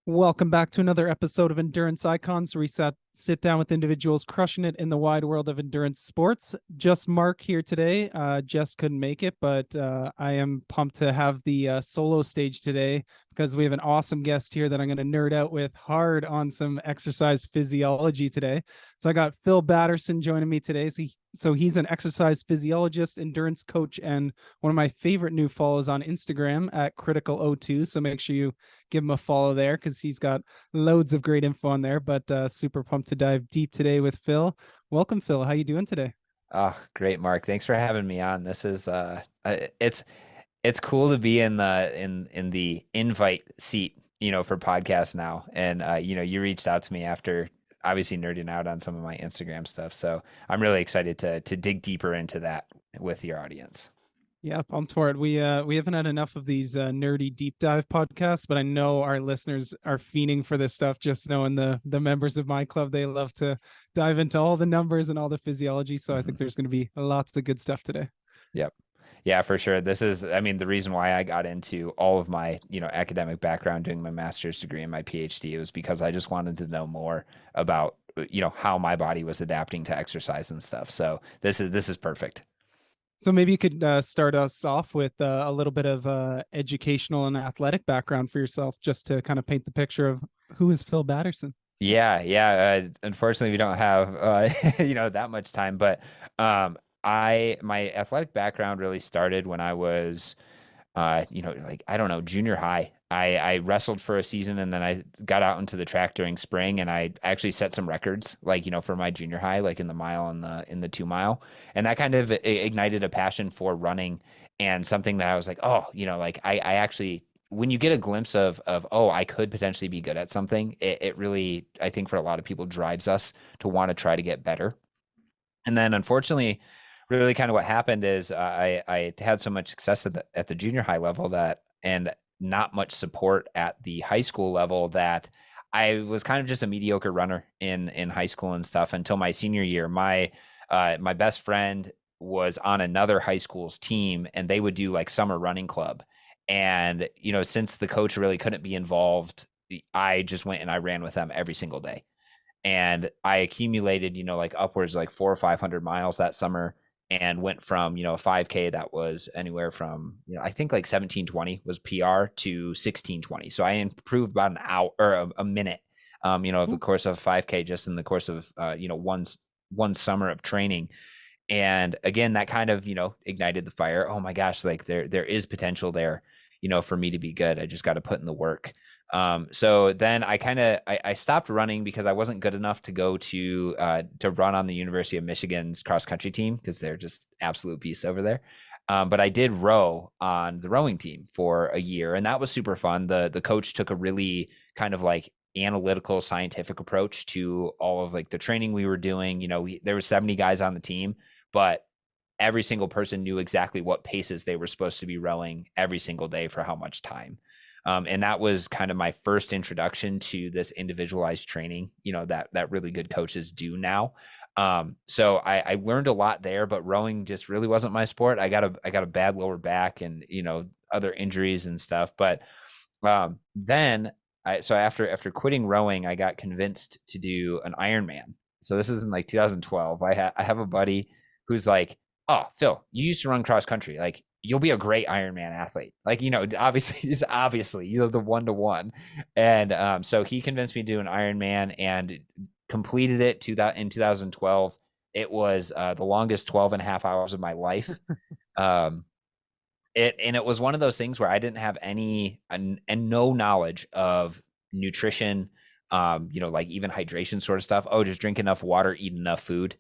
Welcome back to another episode of Endurance Icons, where we sit down with individuals crushing it in the wide world of endurance sports. Just Mark here today. Jess couldn't make it, but I am pumped to have the solo stage today because we have an awesome guest here that I'm going to nerd out with hard on some exercise physiology today. So I got Phil Batterson joining me today. So he's an exercise physiologist, endurance coach, and one of my favorite new follows on Instagram at Critical02. So make sure you give him a follow there because he's got loads of great info on there. But super pumped to dive deep today with Phil. Welcome, Phil. How you doing today? Oh, great, Mark. Thanks for having me on. This is it's cool to be in the invite seat, for podcasts now. And you reached out to me after obviously nerding out on some of my Instagram stuff. So I'm really excited to dig deeper into that with your audience. Yeah, pumped for it. We haven't had enough of these nerdy deep dive podcasts, but I know our listeners are fiending for this stuff. Just knowing the members of my club, they love to dive into all the numbers and all the physiology. So I think there's going to be lots of good stuff today. Yep. Yeah, for sure. I mean, the reason why I got into all of my, academic background, doing my master's degree and my PhD, was because I just wanted to know more about, how my body was adapting to exercise and stuff. So this is perfect. So maybe you could start us off with a little bit of educational and athletic background for yourself, just to kind of paint the picture of who is Phil Batterson. Yeah. Unfortunately, we don't have that much time, but my athletic background really started when I was like, I don't know, junior high. I wrestled for a season, and then I got out into the track during spring, and I actually set some records, like, for my junior high, like in the mile and in the 2 mile. And that kind of ignited a passion for running, and something that I was like, oh, like I actually, when you get a glimpse of, oh, I could potentially be good at something, it really, I think, for a lot of people, drives us to want to try to get better. And then unfortunately, really kind of what happened is I had so much success at the junior high level, and not much support at the high school level, that I was kind of just a mediocre runner in high school and stuff until my senior year. My best friend was on another high school's team, and they would do like summer running club. And since the coach really couldn't be involved, I just went and I ran with them every single day. And I accumulated, like upwards like 400 or 500 miles that summer, and went from, a 5K that was anywhere from, I think like 17:20 was PR to 16:20. So I improved about an hour or a minute, of the course of 5K, just in the course of, one summer of training. And again, that kind of, ignited the fire. Oh my gosh, like there is potential there, for me to be good. I just got to put in the work. So then I stopped running because I wasn't good enough to go to run on the University of Michigan's cross country team, because they're just absolute beasts over there. But I did row on the rowing team for a year, and that was super fun. The coach took a really kind of like analytical, scientific approach to all of like the training we were doing. There were 70 guys on the team, but every single person knew exactly what paces they were supposed to be rowing every single day for how much time. And that was kind of my first introduction to this individualized training, that really good coaches do now. So I learned a lot there, but rowing just really wasn't my sport. I got a bad lower back and, other injuries and stuff. But then so after quitting rowing, I got convinced to do an Ironman. So this is in like 2012. I have a buddy who's like, oh, Phil, you used to run cross country. Like, you'll be a great Ironman athlete. Like, obviously, you're the 1-to-1. And so he convinced me to do an Ironman and completed it in 2012. It was the longest 12 and a half hours of my life. It was one of those things where I didn't have any and no knowledge of nutrition, like even hydration sort of stuff. Oh, just drink enough water, eat enough food,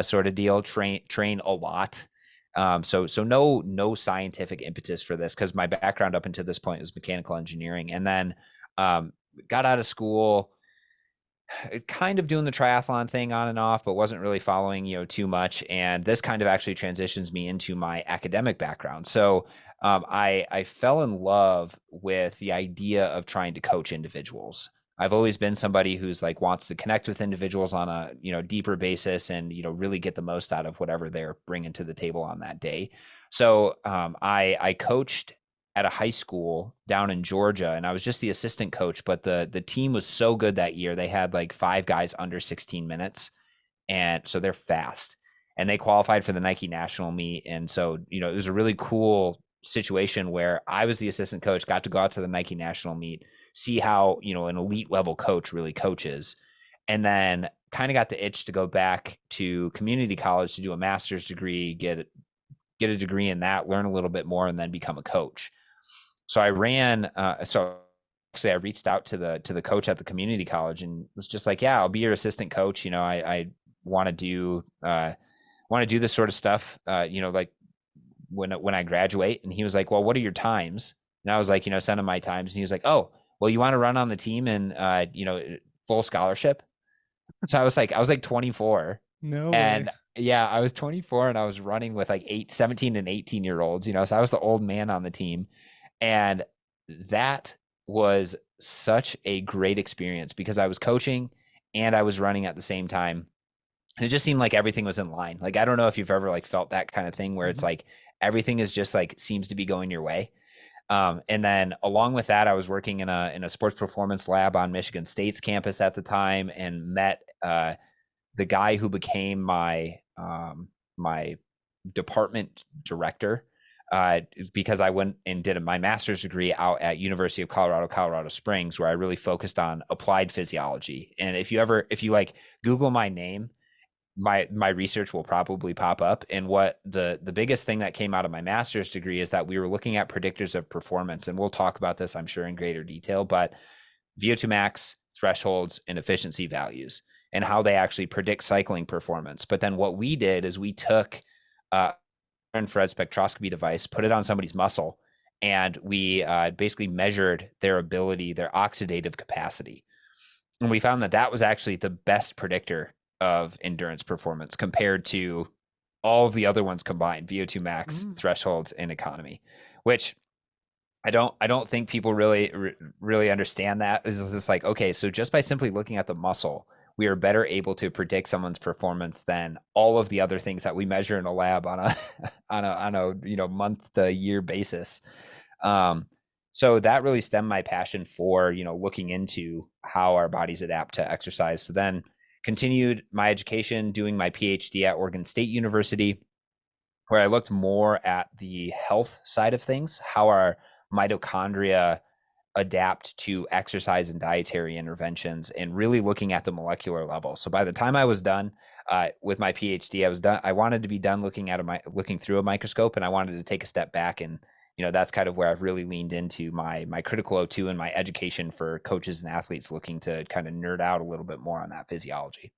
sort of deal. Train a lot. So no scientific impetus for this, because my background up until this point was mechanical engineering. And then got out of school, kind of doing the triathlon thing on and off, but wasn't really following, too much. And this kind of actually transitions me into my academic background. So I fell in love with the idea of trying to coach individuals. I've always been somebody who's like wants to connect with individuals on a, deeper basis, and, really get the most out of whatever they're bringing to the table on that day. So I coached at a high school down in Georgia, and I was just the assistant coach, but the team was so good that year. They had like 5 guys under 16 minutes, and so they're fast. And they qualified for the Nike national meet, and so it was a really cool situation where I was the assistant coach, got to go out to the Nike national meet, see how an elite level coach really coaches, and then kind of got the itch to go back to community college to do a master's degree, get a degree in that, learn a little bit more, and then become a coach. So I ran. So actually, I reached out to the coach at the community college and was just like, "Yeah, I'll be your assistant coach. I want to do this sort of stuff. Like when I graduate." And he was like, "Well, what are your times?" And I was like, "Send him my times." And he was like, "Oh, well, you want to run on the team and full scholarship?" So I was like 24, No way. and yeah, I was 24 and I was running with like 17 and 18-year-olds, so I was the old man on the team. And that was such a great experience because I was coaching and I was running at the same time. And it just seemed like everything was in line. Like, I don't know if you've ever like felt that kind of thing where it's Mhm. like everything is just like seems to be going your way. And then along with that, I was working in a sports performance lab on Michigan State's campus at the time, and met the guy who became my department director, because I went and did my master's degree out at University of Colorado Springs, where I really focused on applied physiology. And if you like Google my name, my research will probably pop up. And what the biggest thing that came out of my master's degree is that we were looking at predictors of performance, and we'll talk about this, I'm sure, in greater detail, but VO2 max, thresholds, and efficiency values, and how they actually predict cycling performance. But then what we did is we took infrared spectroscopy device, put it on somebody's muscle, and we basically measured their ability, their oxidative capacity. And we found that that was actually the best predictor of endurance performance compared to all of the other ones combined: VO2 max, Mm. thresholds, and economy, which I don't think people really understand that. It's just like, okay, so just by simply looking at the muscle, we are better able to predict someone's performance than all of the other things that we measure in a lab on a on a month to year basis. Um, so that really stemmed my passion for looking into how our bodies adapt to exercise. So then continued my education, doing my PhD at Oregon State University, where I looked more at the health side of things, how our mitochondria adapt to exercise and dietary interventions, and really looking at the molecular level. So by the time I was done with my PhD, I was done. I wanted to be done looking through a microscope, and I wanted to take a step back. And that's kind of where I've really leaned into my critical O2 and my education for coaches and athletes looking to kind of nerd out a little bit more on that physiology.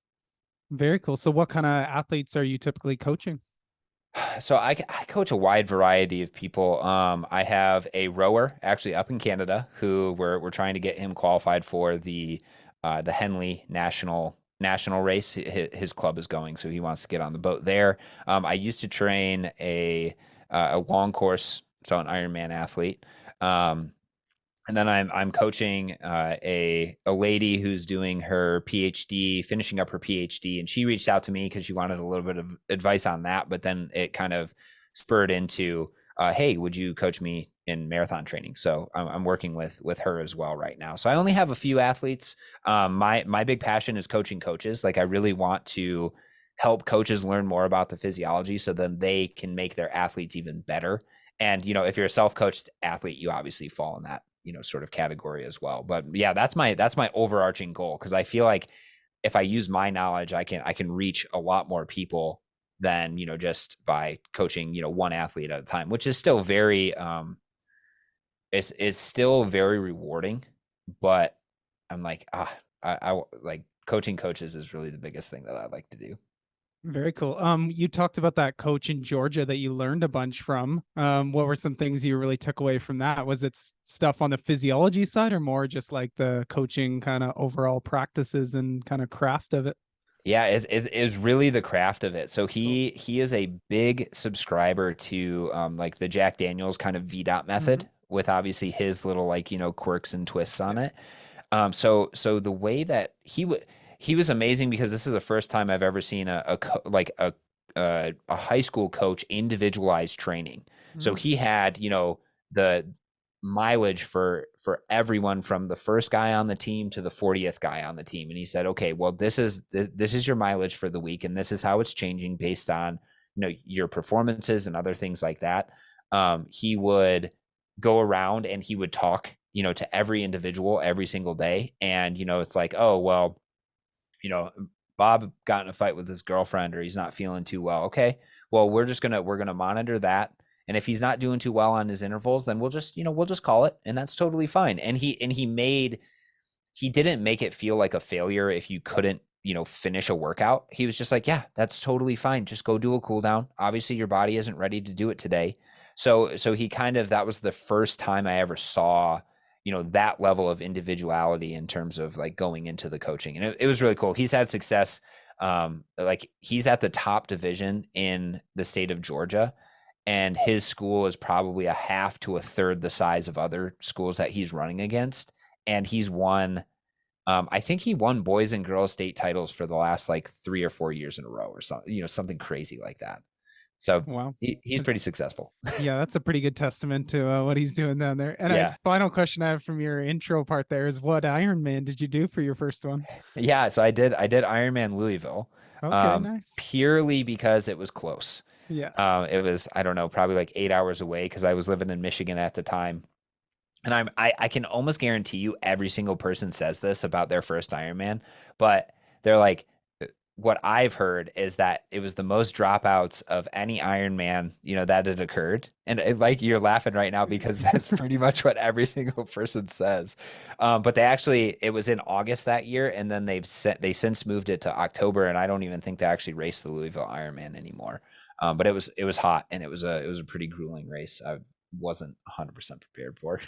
Very cool. So what kind of athletes are you typically coaching? So I coach a wide variety of people. I have a rower actually up in Canada who we're trying to get him qualified for the Henley national race. His club is going, so he wants to get on the boat there. I used to train a long course, so an Ironman athlete. And then I'm coaching a lady who's doing her PhD, finishing up her PhD, and she reached out to me because she wanted a little bit of advice on that. But then it kind of spurred into, hey, would you coach me in marathon training? So I'm working with her as well right now. So I only have a few athletes. My big passion is coaching coaches. Like, I really want to help coaches learn more about the physiology so then they can make their athletes even better. And if you're a self-coached athlete, you obviously fall in that sort of category as well. But yeah, that's my overarching goal, because I feel like if I use my knowledge, I can reach a lot more people than just by coaching one athlete at a time, which is still very it's still very rewarding. But I'm like, I like coaching coaches is really the biggest thing that I like to do. Very cool. You talked about that coach in Georgia that you learned a bunch from. What were some things you really took away from that? Was it stuff on the physiology side, or more just like the coaching kind of overall practices and kind of craft of it? Yeah, is really the craft of it. So Cool. he is a big subscriber to like the Jack Daniels kind of VDOT Hmm. method, with obviously his little like quirks and twists Yeah. on it. So the way that he was amazing, because this is the first time I've ever seen a high school coach individualized training. So Mm. he had the mileage for everyone from the first guy on the team to the 40th guy on the team. And he said, okay, well, this is your mileage for the week, and this is how it's changing based on, your performances and other things like that. He would go around and he would talk, to every individual every single day. And, it's like, oh, well, you know, Bob got in a fight with his girlfriend, or he's not feeling too well. Okay, well, we're going to monitor that. And if he's not doing too well on his intervals, then we'll just call it, and that's totally fine. And he didn't make it feel like a failure if you couldn't, finish a workout. He was just like, yeah, that's totally fine. Just go do a cool down. Obviously your body isn't ready to do it today. So he that was the first time I ever saw, that level of individuality in terms of like going into the coaching. And it was really cool. He's had success. Like he's at the top division in the state of Georgia, and his school is probably a half to a third the size of other schools that he's running against. And he's won, I think he won boys and girls state titles for the last like 3 or 4 years in a row or something, something crazy like that. So Wow. he's pretty successful. Yeah, that's a pretty good testament to what he's doing down there. And Yeah. final question I have from your intro part there is, what Ironman did you do for your first one? Yeah. So I did Ironman Louisville, Okay, nice. purely because it was close. Yeah. It was, I don't know, probably like 8 hours away, because I was living in Michigan at the time. And I can almost guarantee you every single person says this about their first Ironman, but they're like, what I've heard is that it was the most dropouts of any Ironman, that had occurred. And like, you're laughing right now because that's pretty much what every single person says. But it was in August that year, and then they since moved it to October, and I don't even think they actually raced the Louisville Ironman anymore. But it was hot, and it was a pretty grueling race. I wasn't 100% prepared for.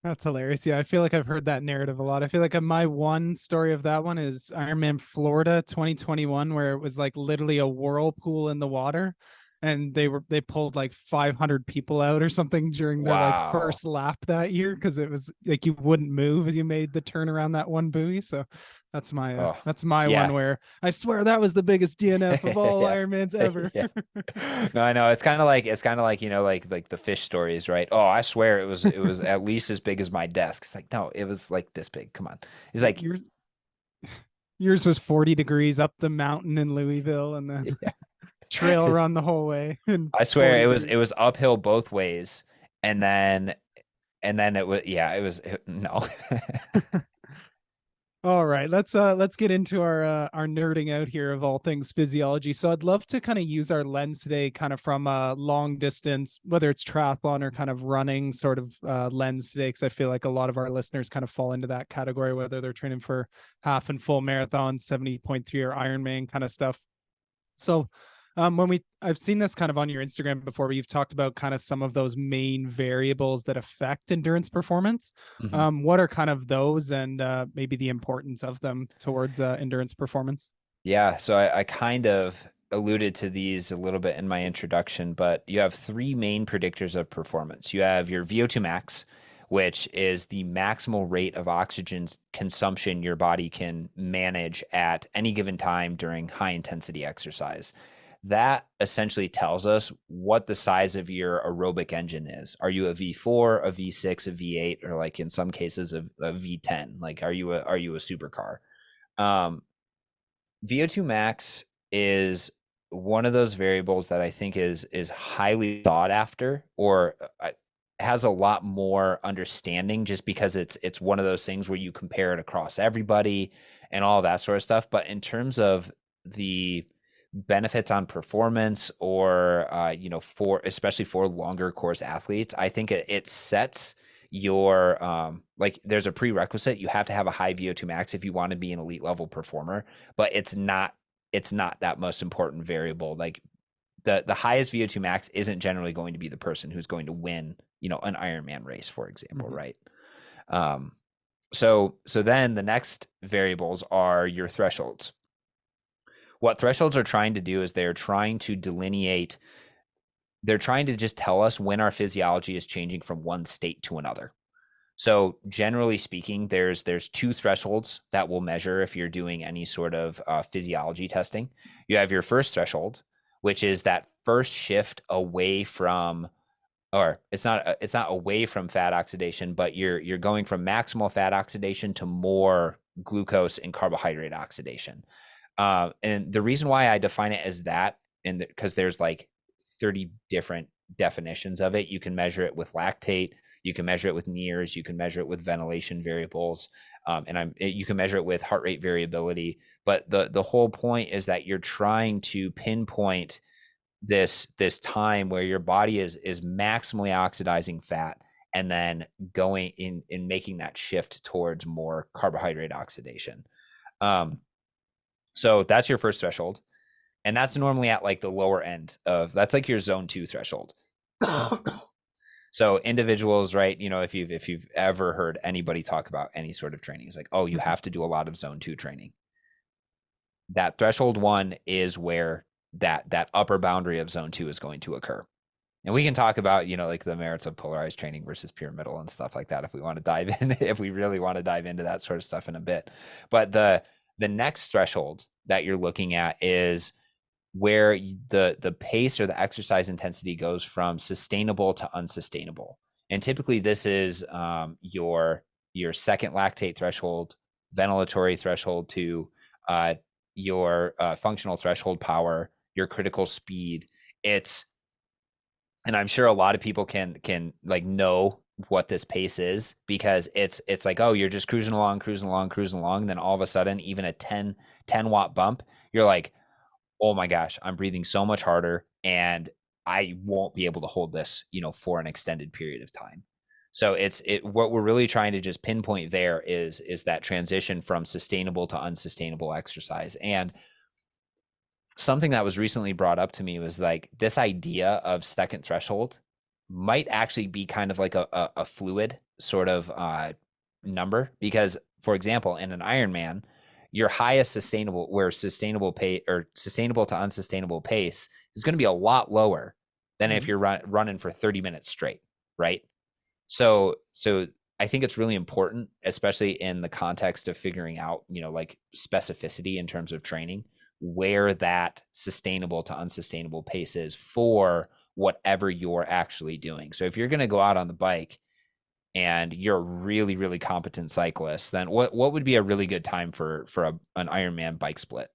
That's hilarious. Yeah, I feel like I've heard that narrative a lot. I feel like my one story of that one is Ironman Florida 2021, where it was like literally a whirlpool in the water, and they pulled like 500 people out or something during their like Wow. first lap that year, because it was like you wouldn't move as you made the turn around that one buoy. So that's my Yeah. one where I swear that was the biggest DNF of all Yeah. Ironmans ever. Yeah. No, I know. It's kind of like, like the fish stories, right? Oh, I swear it was at least as big as my desk. It's like, no, it was like this big. Come on. It's like, Yours was 40 degrees up the mountain in Louisville, and then yeah. trail run the whole way. I swear it was uphill both ways, and then it was, no. All right, let's get into our nerding out here of all things physiology. So I'd love to kind of use our lens today, kind of from a long distance, whether it's triathlon or kind of running sort of lens today, because I feel like a lot of our listeners kind of fall into that category, whether they're training for half and full marathons, 70.3 or Ironman kind of stuff. So I've seen this kind of on your Instagram before, but you've talked about kind of some of those main variables that affect endurance performance. Mhm. What are kind of those, and maybe the importance of them towards endurance performance? Yeah, so I kind of alluded to these a little bit in my introduction, but you have 3 main predictors of performance. You have your VO2 max, which is the maximal rate of oxygen consumption your body can manage at any given time during high intensity exercise. That essentially tells us what the size of your aerobic engine is. Are you a V4, a V6, a V8, or like in some cases a V10? Like, are you a supercar? VO2 max is one of those variables that I think is highly sought after, or has a lot more understanding, just because it's one of those things where you compare it across everybody and all that sort of stuff. But in terms of the benefits on performance, or for especially for longer course athletes, I think it sets your like, there's a prerequisite. You have to have a high VO2 max if you want to be an elite level performer, but it's not that most important variable. Like, the highest VO2 max isn't generally going to be the person who's going to win, an Ironman race, for example, Mhm. right? So then the next variables are your thresholds. What thresholds are trying to do is they're trying to just tell us when our physiology is changing from one state to another. So generally speaking, there's 2 thresholds that will measure if you're doing any sort of physiology testing. You have your first threshold, which is that first shift away from or it's not away from fat oxidation, but you're going from maximal fat oxidation to more glucose and carbohydrate oxidation. And the reason why I define it as that, and because there's like 30 different definitions of it. You can measure it with lactate, you can measure it with NIRS, you can measure it with ventilation variables, you can measure it with heart rate variability. But the whole point is that you're trying to pinpoint this time where your body is maximally oxidizing fat and then going in making that shift towards more carbohydrate oxidation. So that's your first threshold, and that's normally at like the lower end of, that's like your zone 2 threshold. So individuals, right, you know, if you've ever heard anybody talk about any sort of training, it's like, oh, you have to do a lot of zone 2 training. That threshold 1 is where that upper boundary of zone 2 is going to occur. And we can talk about, you know, like the merits of polarized training versus pyramidal and stuff like that if we want to dive in, if we really want to dive into that sort of stuff in a bit. But the next threshold that you're looking at is where the pace or the exercise intensity goes from sustainable to unsustainable. And typically this is your second lactate threshold, ventilatory threshold to your functional threshold power, your critical speed. And I'm sure a lot of people can like know what this pace is, because it's like, oh, you're just cruising along. And then all of a sudden, even a 10 watt bump, you're like, oh my gosh, I'm breathing so much harder and I won't be able to hold this, you know, for an extended period of time. So what we're really trying to just pinpoint there is that transition from sustainable to unsustainable exercise. And something that was recently brought up to me was like, this idea of second threshold might actually be kind of like a fluid sort of number, because for example, in an Ironman, your highest sustainable, where sustainable pace or sustainable to unsustainable pace is going to be a lot lower than if you're running for 30 minutes straight, right? So I think it's really important, especially in the context of figuring out, you know, like specificity in terms of training, where that sustainable to unsustainable pace is for whatever you're actually doing. So if you're going to go out on the bike and you're a really, really competent cyclist, then what would be a really good time for an Ironman bike split?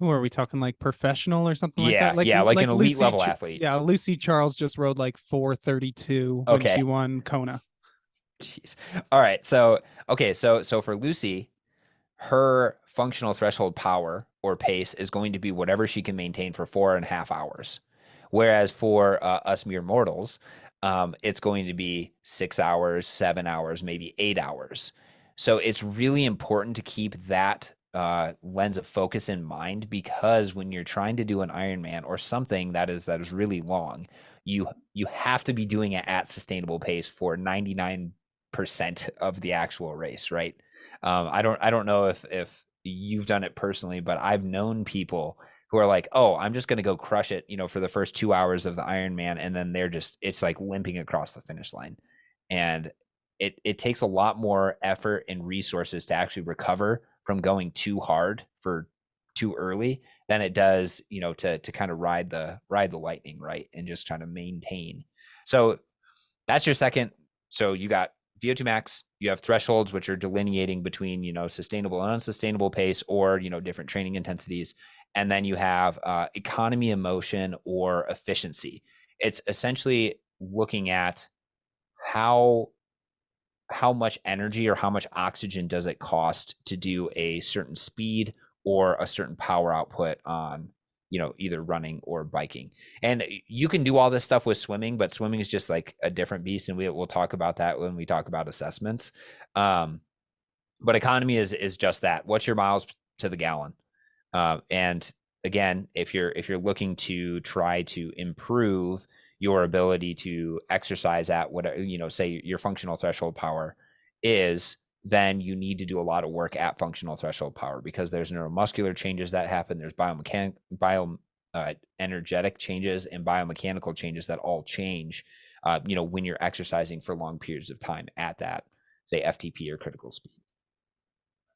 Who are we talking, like professional or something like that? Yeah, like an elite Lucy, level athlete. yeah, Lucy Charles just rode like 4:32 when she Okay. won Kona. Jeez. All right. So for Lucy, her functional threshold power or pace is going to be whatever she can maintain for 4.5 hours. Whereas for us mere mortals, it's going to be 6 hours, 7 hours, maybe 8 hours. So it's really important to keep that lens of focus in mind, because when you're trying to do an Ironman or something that is really long, you have to be doing it at sustainable pace for 99% of the actual race, right? I don't know if you've done it personally, but I've known people who are like, oh, I'm just going to go crush it, you know, for the first 2 hours of the Ironman. And then it's like limping across the finish line. And it takes a lot more effort and resources to actually recover from going too hard for too early than it does, you know, to kind of ride the lightning, right? And just trying to maintain. So that's your second. So you got VO2 max, you have thresholds, which are delineating between, you know, sustainable and unsustainable pace, or, you know, different training intensities. And then you have economy of motion or efficiency. It's essentially looking at how much energy or how much oxygen does it cost to do a certain speed or a certain power output on, you know, either running or biking. And you can do all this stuff with swimming, but swimming is just like a different beast, and we'll talk about that when we talk about assessments. But economy is just that. What's your miles to the gallon? And again, if you're looking to try to improve your ability to exercise at what, you know, say your functional threshold power is, then you need to do a lot of work at functional threshold power, because there's neuromuscular changes that happen. There's energetic changes and biomechanical changes that all change, you know, when you're exercising for long periods of time at that, say, FTP or critical speed.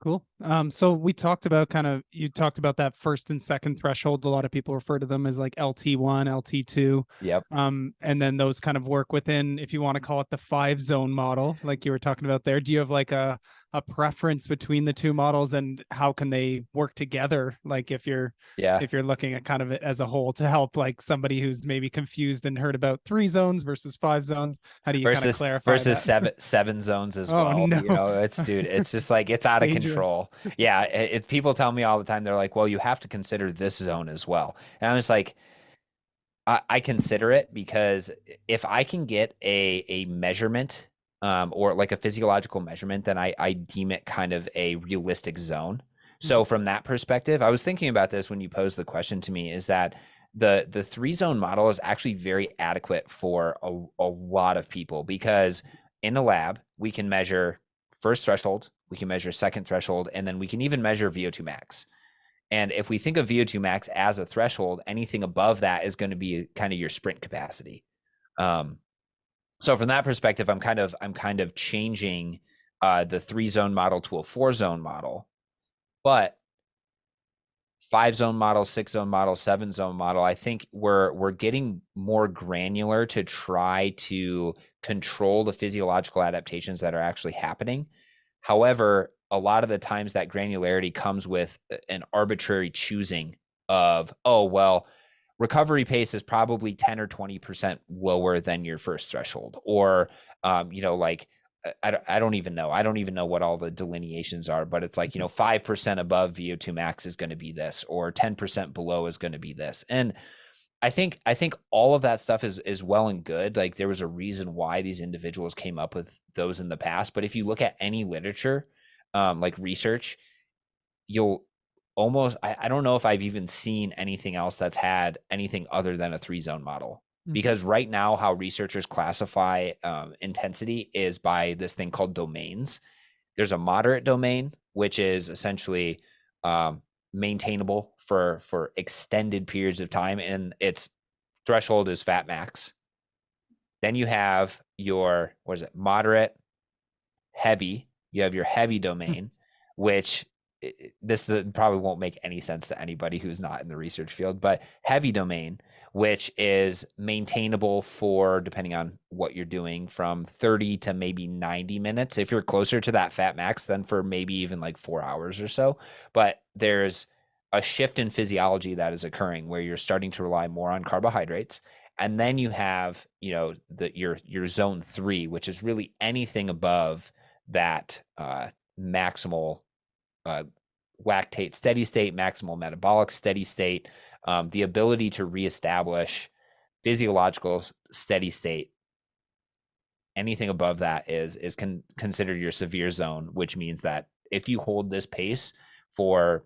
Cool. So we talked about you talked about that first and second threshold. A lot of people refer to them as like LT1, LT2. Yep. And then those kind of work within, if you want to call it the 5 zone model, like you were talking about there. Do you have like a preference between the two models, and how can they work together? Like Yeah. if you're looking at kind of it as a whole to help like somebody who's maybe confused and heard about 3 zones versus 5 zones, how do you kind of Versus clarify that? seven zones as Oh well. no. You know, it's dude, it's just like it's out of Dangerous. control. Yeah, people tell me all the time, they're like, "Well, you have to consider this zone as well." And I'm just like, I consider it because if I can get a measurement, or like a physiological measurement, then I deem it kind of a realistic zone. So from that perspective, I was thinking about this when you posed the question to me, is that the 3 zone model is actually very adequate for a lot of people, because in the lab we can measure first threshold, we can measure second threshold, and then we can even measure VO2 max. And if we think of VO2 max as a threshold, anything above that is going to be kind of your sprint capacity. Um, so from that perspective, I'm kind of changing the 3 zone model to a 4 zone model. But 5 zone model, 6 zone model, 7 zone model, I think we're getting more granular to try to control the physiological adaptations that are actually happening. However, a lot of the times that granularity comes with an arbitrary choosing of, oh, well, recovery pace is probably 10 or 20% lower than your first threshold. Or, like, I don't even know. I don't even know what all the delineations are, but it's like, 5% above VO2 max is going to be this, or 10% below is going to be this. And I think all of that stuff is well and good. Like, there was a reason why these individuals came up with those in the past. But if you look at any literature, like research, you'll almost, I don't know if I've even seen anything else that's had anything other than a 3 zone model. Mhm. Because right now, how researchers classify intensity is by this thing called domains. There's a moderate domain, which is essentially maintainable for extended periods of time, and its threshold is fat max. Then you have your, what is it, moderate, heavy. You have your heavy domain, which this probably won't make any sense to anybody who's not in the research field, but heavy domain, which is maintainable for, depending on what you're doing, from 30 to maybe 90 minutes. If you're closer to that fat max, then for maybe even like 4 hours or so. But there's a shift in physiology that is occurring where you're starting to rely more on carbohydrates. And then you have, your zone 3, which is really anything above that maximal lactate steady state, maximal metabolic steady state, the ability to reestablish physiological steady state. Anything above that is considered your severe zone, which means that if you hold this pace for,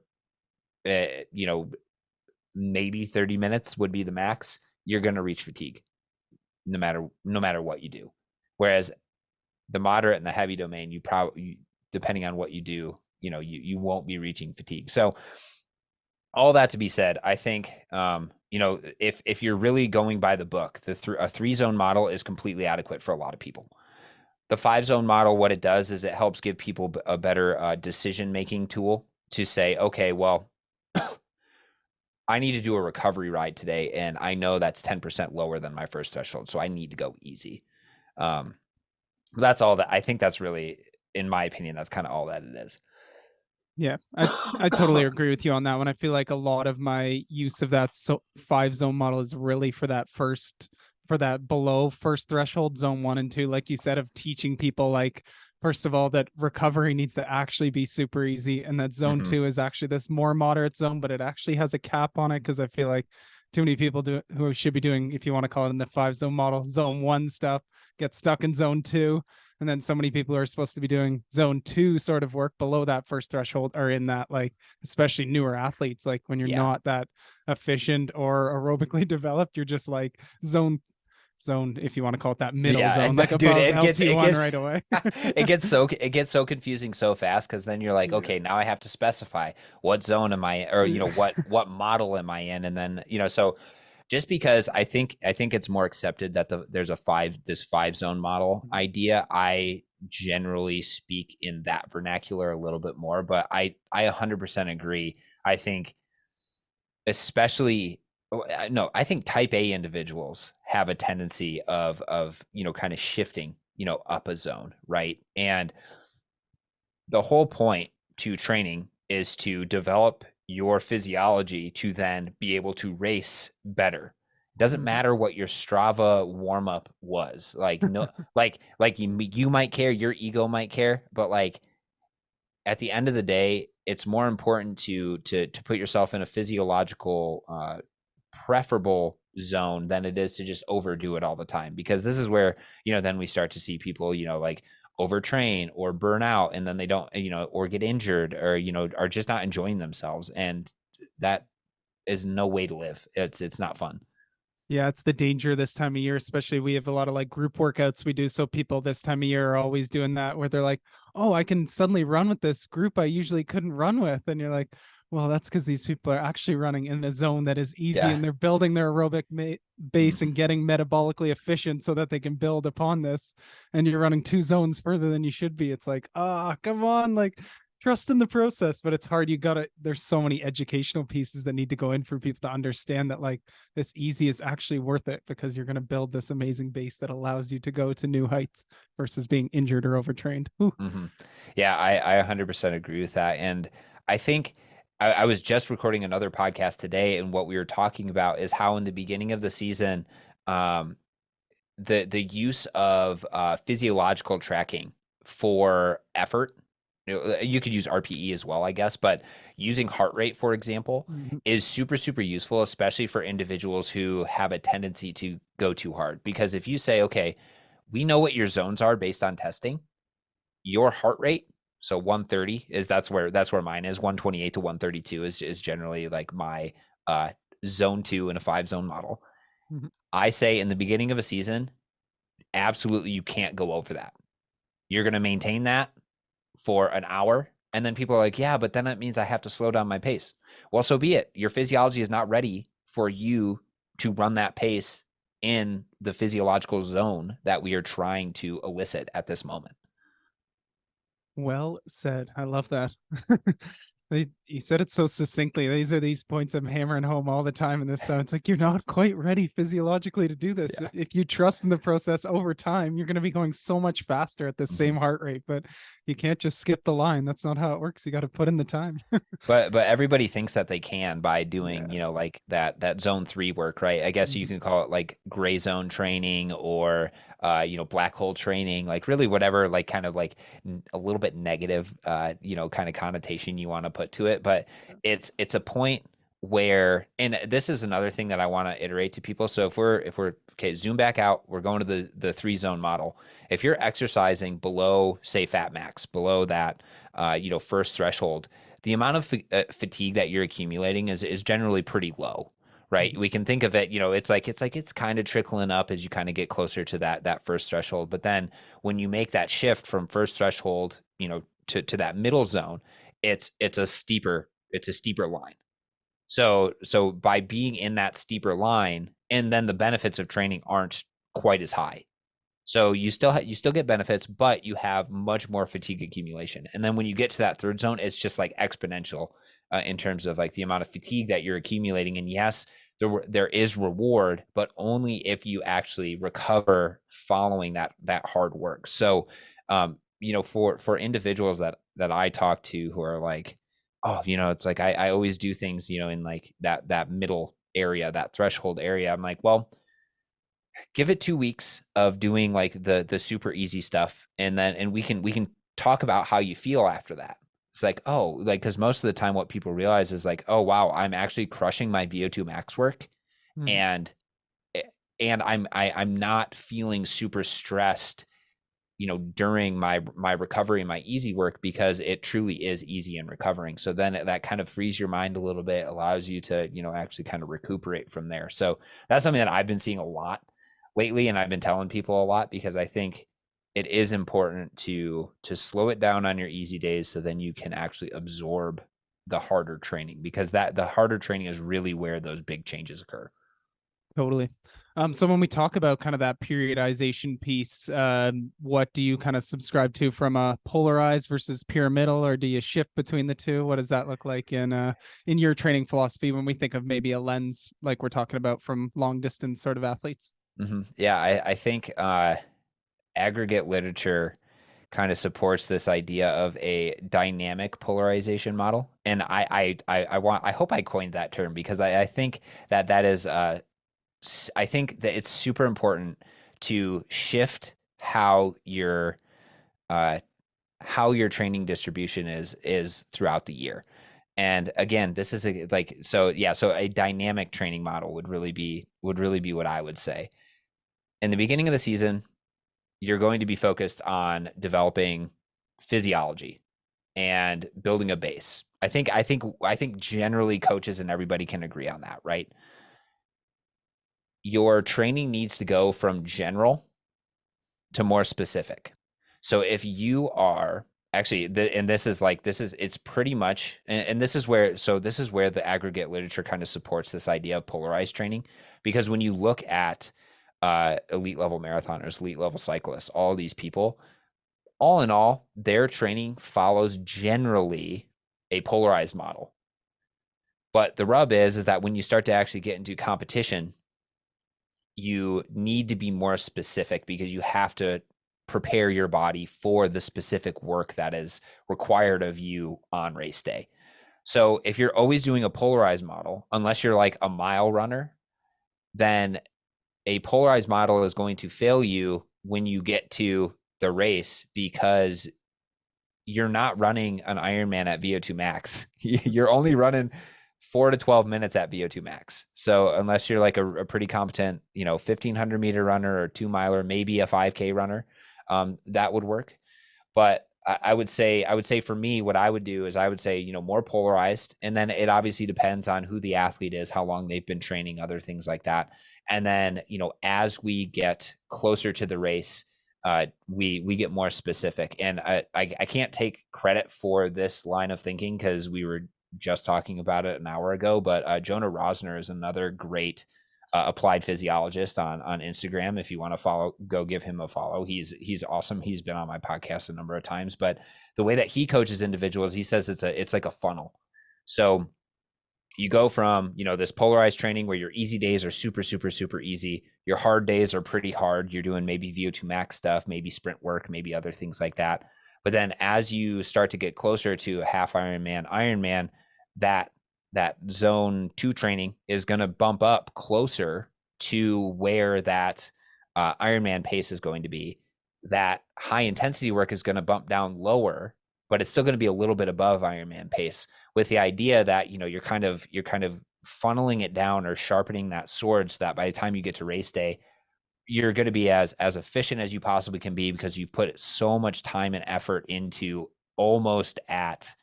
maybe 30 minutes would be the max, you're going to reach fatigue no matter what you do. Whereas the moderate and the heavy domain, you probably, depending on what you do, you won't be reaching fatigue. So all that to be said, I think, if you're really going by the book, a 3 zone model is completely adequate for a lot of people. The 5 zone model, what it does is it helps give people a better decision making tool to say, okay, well, I need to do a recovery ride today, and I know that's 10% lower than my first threshold, so I need to go easy. That's all that I think. That's really, in my opinion, that's kind of all that it is. Yeah, I totally agree with you on that one. I feel like a lot of my use of that 5 zone model is really for that below first threshold, zone 1 and 2, like you said, of teaching people, like, first of all, that recovery needs to actually be super easy, and that zone Mhm. 2 is actually this more moderate zone, but it actually has a cap on it, because I feel like too many people who should be doing, if you want to call it in the 5 zone model, zone 1 stuff, get stuck in zone 2. And then so many people are supposed to be doing zone 2 sort of work below that first threshold, or in that, like, especially newer athletes, like when you're Yeah. not that efficient or aerobically developed, you're just like zone, if you want to call it that middle Yeah, zone, and like dude, above LT1 right away. it gets so confusing so fast, because then you're like, Yeah. okay, now I have to specify what zone am I, or Yeah. what model am I in, and then so just because I think it's more accepted that there's this 5 zone model idea, I generally speak in that vernacular a little bit more, but I 100% agree. I think especially no, I think type A individuals have a tendency of kind of shifting, up a zone, right? And the whole point to training is to develop your physiology to then be able to race better. Doesn't Mhm. matter what your Strava warm up was. Like no, like you might care, your ego might care, but like at the end of the day, it's more important to put yourself in a physiological preferable zone than it is to just overdo it all the time, because this is where then we start to see people like overtrain or burn out, and then they don't or get injured, or are just not enjoying themselves, and that is no way to live. It's not fun. Yeah, it's the danger this time of year, especially we have a lot of like group workouts we do. So people this time of year are always doing that where they're like, oh, I can suddenly run with this group I usually couldn't run with. And you're like, well, that's because these people are actually running in a zone that is easy Yeah. and they're building their aerobic base Mhm. and getting metabolically efficient so that they can build upon this. And you're running two zones further than you should be. It's like, ah, come on, like trust in the process. But it's hard. You gotta, there's so many educational pieces that need to go in for people to understand that like this easy is actually worth it because you're going to build this amazing base that allows you to go to new heights versus being injured or overtrained. Ooh. Hmm. Yeah, I 100% agree with that. And I think I was just recording another podcast today, and what we were talking about is how in the beginning of the season, um, the use of physiological tracking for effort. You could use RPE as well, I guess, but using heart rate, for example, Mhm. is super, super useful, especially for individuals who have a tendency to go too hard. Because if you say, okay, we know what your zones are based on testing, your heart rate, so 130 is that's where mine is. 128 to 132 is generally like my uh zone 2 in a 5 zone model. Mhm. I say in the beginning of a season, absolutely you can't go over that. You're going to maintain that for an hour, and then people are like, yeah, but then it means I have to slow down my pace. Well, so be it. Your physiology is not ready for you to run that pace in the physiological zone that we are trying to elicit at this moment. Well said. I love that. You said it so succinctly. These are these points I'm hammering home all the time in this stuff. It's like you're not quite ready physiologically to do this. Yeah. If you trust in the process over time, you're going to be going so much faster at the Mhm. same heart rate, but you can't just skip the line. That's not how it works. You got to put in the time. But everybody thinks that they can by doing, Yeah. like that zone 3 work, right? I guess you Mhm. can call it like gray zone training, or black hole training, like really whatever, like kind of like a little bit negative kind of connotation you want to put to it, but it's a point where, and this is another thing that I want to iterate to people. So if we're okay, zoom back out, we're going to the 3 zone model. If you're exercising below, say, fat max, below that first threshold, the amount of fatigue that you're accumulating is generally pretty low, right? Mhm. We can think of it, it's kind of trickling up as you kind of get closer to that first threshold. But then when you make that shift from first threshold, to that middle zone, it's a steeper line. So by being in that steeper line, and then the benefits of training aren't quite as high. So you still get benefits, but you have much more fatigue accumulation. And then when you get to that third zone, it's just like exponential in terms of like the amount of fatigue that you're accumulating. And yes, there is reward, but only if you actually recover following that hard work. So, for individuals that I talk to who are like, oh, it's like I always do things, in like that middle area, that threshold area. I'm like, well, give it 2 weeks of doing like the super easy stuff, and we can talk about how you feel after that. It's like, oh, like, because most of the time what people realize is like, oh wow, I'm actually crushing my VO2 max work, Mhm. and eh, I'm not feeling super stressed, during my recovery and my easy work, because it truly is easy in recovering. So then that kind of frees your mind a little bit, allows you to, actually kind of recuperate from there. So that's something that I've been seeing a lot lately, and I've been telling people a lot, because I think it is important to slow it down on your easy days, so then you can actually absorb the harder training, because that the harder training is really where those big changes occur. Totally. So when we talk about kind of that periodization piece, what do you kind of subscribe to from a polarized versus pyramidal, or do you shift between the two? What does that look like in your training philosophy when we think of maybe a lens like we're talking about from long distance sort of athletes? Yeah, I think aggregate literature kind of supports this idea of a dynamic polarization model. And I hope I coined that term because I think that is I think that it's super important to shift uh, how your training distribution is throughout the year. And again, this is so a dynamic training model would really be what I would say. In the beginning of the season, you're going to be focused on developing physiology and building a base. I think generally coaches and everybody can agree on that, right? Your training needs to go from general to more specific. So if you are actually, and it's pretty much, and this is where the aggregate literature kind of supports this idea of polarized training, because when you look at elite level marathoners, elite level cyclists, all these people, all in all, their training follows generally a polarized model. But the rub is that when you start to actually get into competition, you need to be more specific because you have to prepare your body for the specific work that is required of you on race day. So if you're always doing a polarized model, unless you're like a mile runner, then a polarized model is going to fail you when you get to the race because you're not running an Ironman at VO2 max. You're only running 4 to 12 minutes at VO2 max. So unless you're like a pretty competent, 1500-meter runner or 2 miler, maybe a 5K runner, that would work. But I would say for me, what I would do is I would say, more polarized. And then it obviously depends on who the athlete is, how long they've been training, other things like that. And then, as we get closer to the race, we get more specific. And I can't take credit for this line of thinking because we were just talking about it an hour ago, but Jonah Rosner is another great applied physiologist on Instagram. If you want to follow, go give him a follow. He's awesome. He's been on my podcast a number of times, but the way that he coaches individuals, he says it's like a funnel. So you go from, this polarized training where your easy days are super, super, super easy. Your hard days are pretty hard. You're doing maybe VO2 max stuff, maybe sprint work, maybe other things like that. But then as you start to get closer to a half Ironman, that that zone 2 training is going to bump up closer to where that Ironman pace is going to be. That high intensity work is going to bump down lower, but it's still going to be a little bit above Ironman pace, with the idea that you're kind of funneling it down or sharpening that sword so that by the time you get to race day, you're going to be as efficient as you possibly can be because you've put so much time and effort into almost at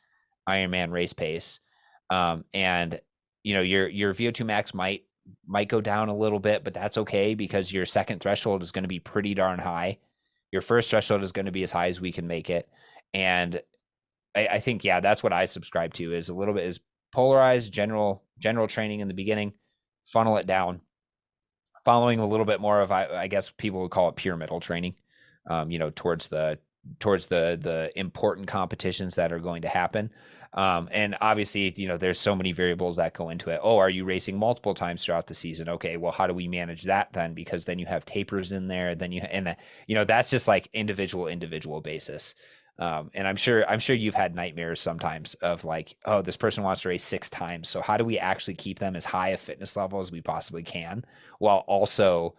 Ironman race pace. And your VO2 max might go down a little bit, but that's okay because your second threshold is going to be pretty darn high. Your first threshold is going to be as high as we can make it. And I think, yeah, that's what I subscribe to, is a little bit is polarized general training in the beginning, funnel it down, following a little bit more of, I guess people would call it pyramidal training, towards the important competitions that are going to happen. And obviously, there's so many variables that go into it. Oh, are you racing multiple times throughout the season? Okay, well, how do we manage that then? Because then you have tapers in there. Then that's just like individual basis. And I'm sure you've had nightmares sometimes of like, oh, this person wants to race 6 times. So how do we actually keep them as high a fitness level as we possibly can, while also,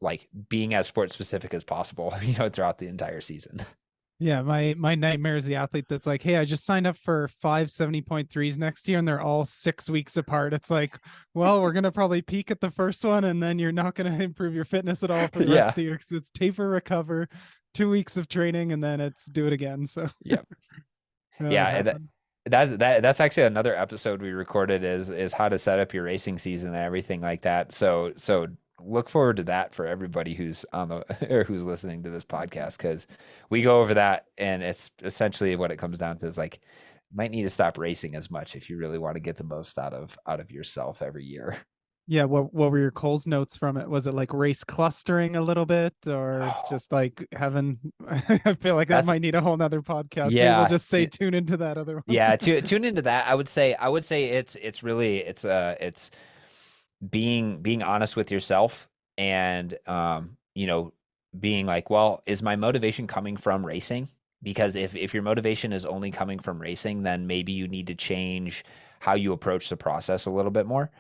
like being as sport specific as possible, throughout the entire season. Yeah, my nightmare is the athlete that's like, hey, I just signed up for 5 70.3s next year and they're all 6 weeks apart. It's like, well, we're gonna probably peak at the first one and then you're not gonna improve your fitness at all for the rest Yeah. of the year because it's taper, recover, 2 weeks of training, and then it's do it again. So Yep. it Yeah. happens. That's actually another episode we recorded, is how to set up your racing season and everything like that. So look forward to that for everybody who's on the or who's listening to this podcast, because we go over that, and it's essentially what it comes down to is like, you might need to stop racing as much if you really want to get the most out of yourself every year. Yeah, what were your Cole's notes from it? Was it like race clustering a little bit, or Oh, just like having I feel like that that's might need a whole nother podcast. Maybe we'll yeah. just say tune into that other one. Yeah, tune into that. I would say it's really it's being honest with yourself and being like, well, is my motivation coming from racing? Because if your motivation is only coming from racing, then maybe you need to change how you approach the process a little bit more.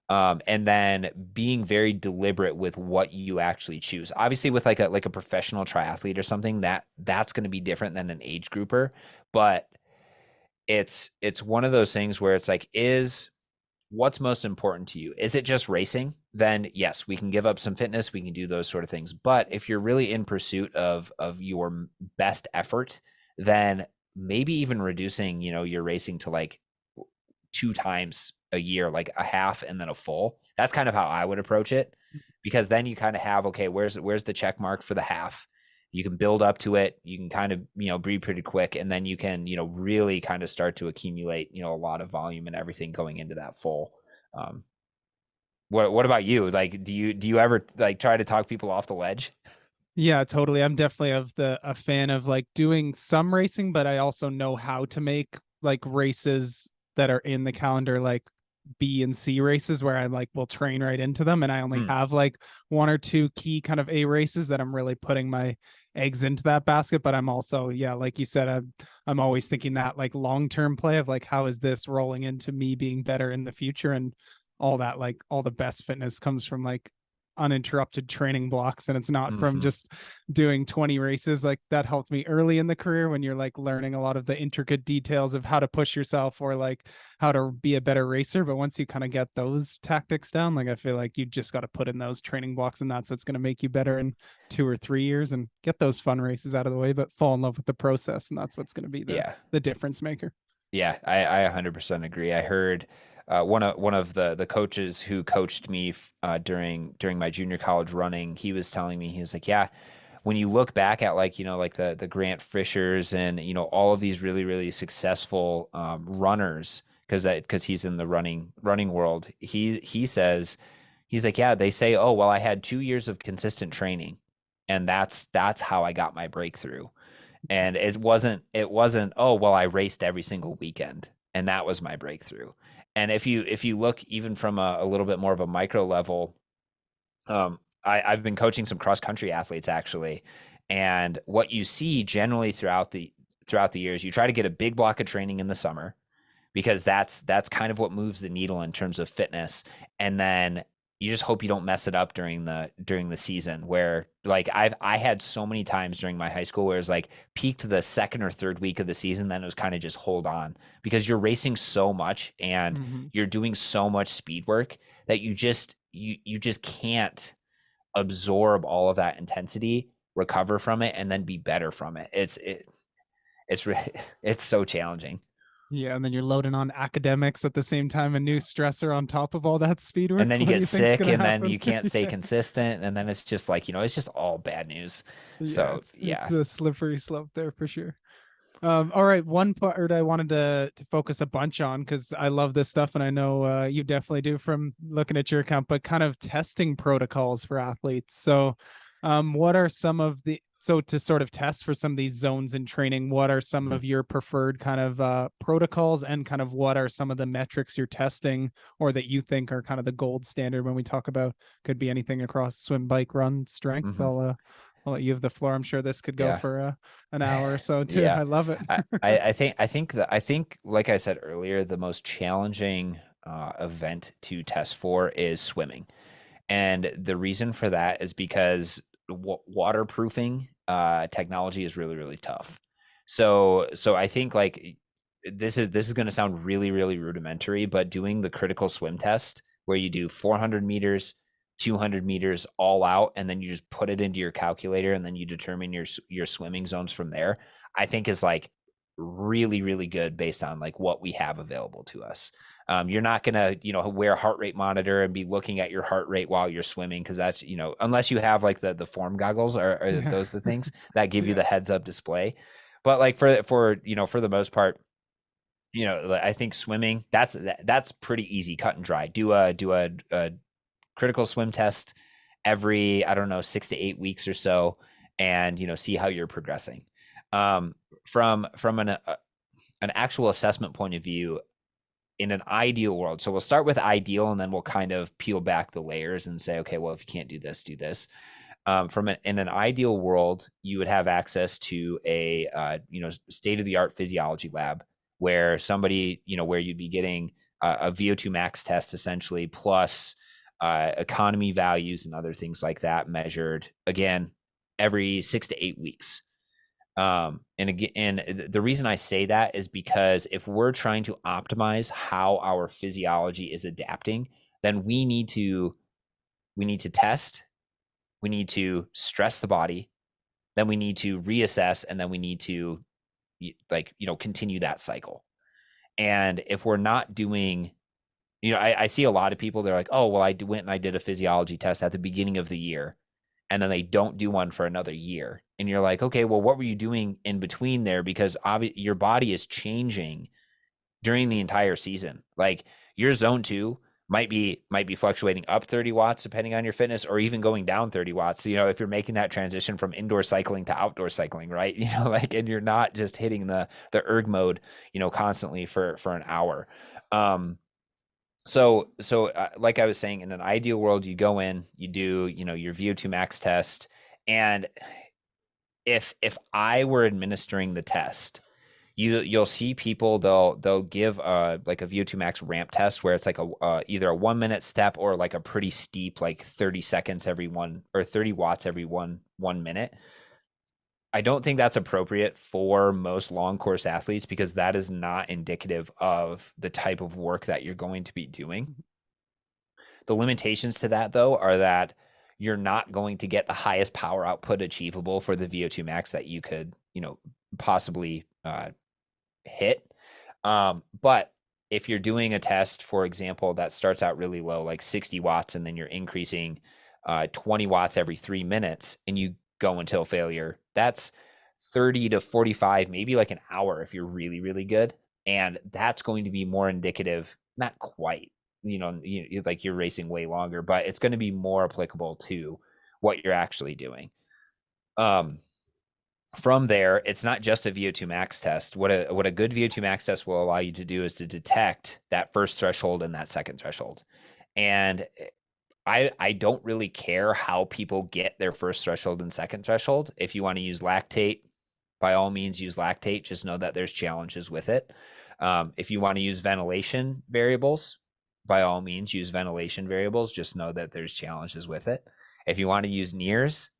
And then being very deliberate with what you actually choose. Obviously, with like a professional triathlete or something, that's going to be different than an age grouper, but it's one of those things where it's like, is what's most important to you? Is it just racing? Then yes, we can give up some fitness, we can do those sort of things. But if you're really in pursuit of your best effort, then maybe even reducing, your racing to like 2 times a year, like a half and then a full. That's kind of how I would approach it, because then you kind of have, okay, where's the check mark for the half? You can build up to it. You can kind of, be pretty quick, and then you can, really kind of start to accumulate, a lot of volume and everything going into that full. Um, what about you? Like, do you ever like try to talk people off the ledge? Yeah, totally. I'm definitely of the a fan of like doing some racing, but I also know how to make like races that are in the calendar, like B and C races where I like will train right into them. And I only Mm, have like one or two key kind of A races that I'm really putting my eggs into that basket. But I'm also, yeah, like you said, I'm always thinking that like long-term play of like how is this rolling into me being better in the future, and all that, like all the best fitness comes from like uninterrupted training blocks, and it's not from hmm. just doing 20 races. Like that helped me early in the career when you're like learning a lot of the intricate details of how to push yourself or like how to be a better racer. But once you kind of get those tactics down, like I feel like you just got to put in those training blocks, and that's what's going to make you better in 2 or 3 years and get those fun races out of the way, but fall in love with the process. And that's what's going to be Yeah. the difference maker. Yeah, I 100% agree. I heard one of the coaches who coached me during my junior college running. He was telling me, he was like, yeah, when you look back at like like the Grant Fishers and all of these really really successful runners, because he's in the running world. He says, he's like, yeah, they say, oh well, I had 2 years of consistent training, and that's how I got my breakthrough. And it wasn't, oh well, I raced every single weekend and that was my breakthrough. And if you look even from a little bit more of a micro level, I've been coaching some cross country athletes actually, and what you see generally throughout the years, you try to get a big block of training in the summer, because that's kind of what moves the needle in terms of fitness. And then you just hope you don't mess it up during the season, where like I had so many times during my high school where it was like peaked the second or third week of the season, then it was kind of just hold on, because you're racing so much and Mm-hmm. you're doing so much speed work that you just can't absorb all of that intensity, recover from it, and then be better from it. It's really it's so challenging. Yeah, and then you're loading on academics at the same time, a new stressor on top of all that speed And work. then you What do get you think's sick gonna and then happen? you can't stay Yeah. consistent, and then it's just like, it's just all bad news. Yeah, So it's yeah. a slippery slope there for sure. All right, one part I wanted to focus a bunch on because I love this stuff, and I know you definitely do from looking at your account, but kind of testing protocols for athletes. So, what are some of the so to sort of test for some of these zones in training? What are some Mhm. of your preferred kind of protocols, and kind of what are some of the metrics you're testing, or that you think are kind of the gold standard when we talk about could be anything across swim, bike, run, strength? Mhm. I'll let you have the floor. I'm sure this could go Yeah. for an hour or so too. Yeah. I love it. I think like I said earlier, the most challenging event to test for is swimming. And the reason for that is because waterproofing technology is really, really tough. So I think like this is going to sound really, really rudimentary, but doing the critical swim test where you do 400 meters, 200 meters all out, and then you just put it into your calculator, and then you determine your swimming zones from there, I think is like really, really good based on like what we have available to us. You're not gonna, wear a heart rate monitor and be looking at your heart rate while you're swimming, because that's, unless you have like the form goggles, or Yeah. those the things that give you Yeah. the heads up display. But like for the most part, I think swimming, that's pretty easy, cut and dry. Do a critical swim test every, I don't know, 6 to 8 weeks or so, and see how you're progressing. From an actual assessment point of view, in an ideal world, so we'll start with ideal and then we'll kind of peel back the layers and say, okay, well, if you can't do this, do this. In an ideal world, you would have access to a state of the art physiology lab where where you'd be getting a VO2 max test essentially, plus economy values and other things like that measured again every 6 to 8 weeks. And again, and the reason I say that is because if we're trying to optimize how our physiology is adapting, then we need to test, we need to stress the body, then we need to reassess, and then we need to continue that cycle. And if we're not doing, I see a lot of people, they're like, oh, well, went and I did a physiology test at the beginning of the year, and then they don't do one for another year. And you're like, okay, well, what were you doing in between there? Because your body is changing during the entire season. Like your zone 2 might be fluctuating up 30 watts depending on your fitness, or even going down 30 watts, if you're making that transition from indoor cycling to outdoor cycling, right? And you're not just hitting the erg mode, constantly for an hour. So like I was saying, in an ideal world, you go in, you do, your VO2 max test. And if I were administering the test, you'll see people, they'll give like a VO2 max ramp test where it's like either a 1 minute step or like a pretty steep, like 30 seconds every one, or 30 watts every 1 minute. I don't think that's appropriate for most long course athletes, because that is not indicative of the type of work that you're going to be doing. The limitations to that, though, are that you're not going to get the highest power output achievable for the VO2 max that you could, possibly hit. But if you're doing a test, for example, that starts out really low, like 60 watts, and then you're increasing 20 watts every 3 minutes, and you go until failure, that's 30 to 45, maybe like an hour if you're really, really good. And that's going to be more indicative, not quite, like you're racing way longer, but it's going to be more applicable to what you're actually doing. From there, it's not just a VO2 max test. What a good VO2 max test will allow you to do is to detect that first threshold and that second threshold. And I don't really care how people get their first threshold and second threshold. If you want to use lactate, by all means use lactate. Just know that there's challenges with it. If you want to use ventilation variables, by all means use ventilation variables. Just know that there's challenges with it. If you want to use NIRS,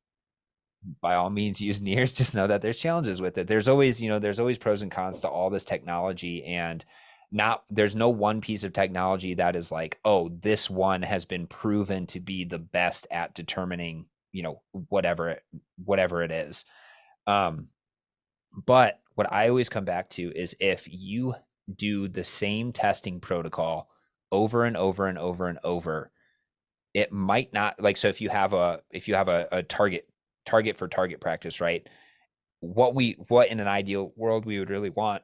by all means use NIRS. Just know that there's challenges with it. There's always pros and cons to all this technology, and there's no one piece of technology that is like, oh, this one has been proven to be the best at determining, whatever it is. But what I always come back to is, if you do the same testing protocol over and over and over and over, it might not, like, so if you have a target for target practice, right? What in an ideal world we would really want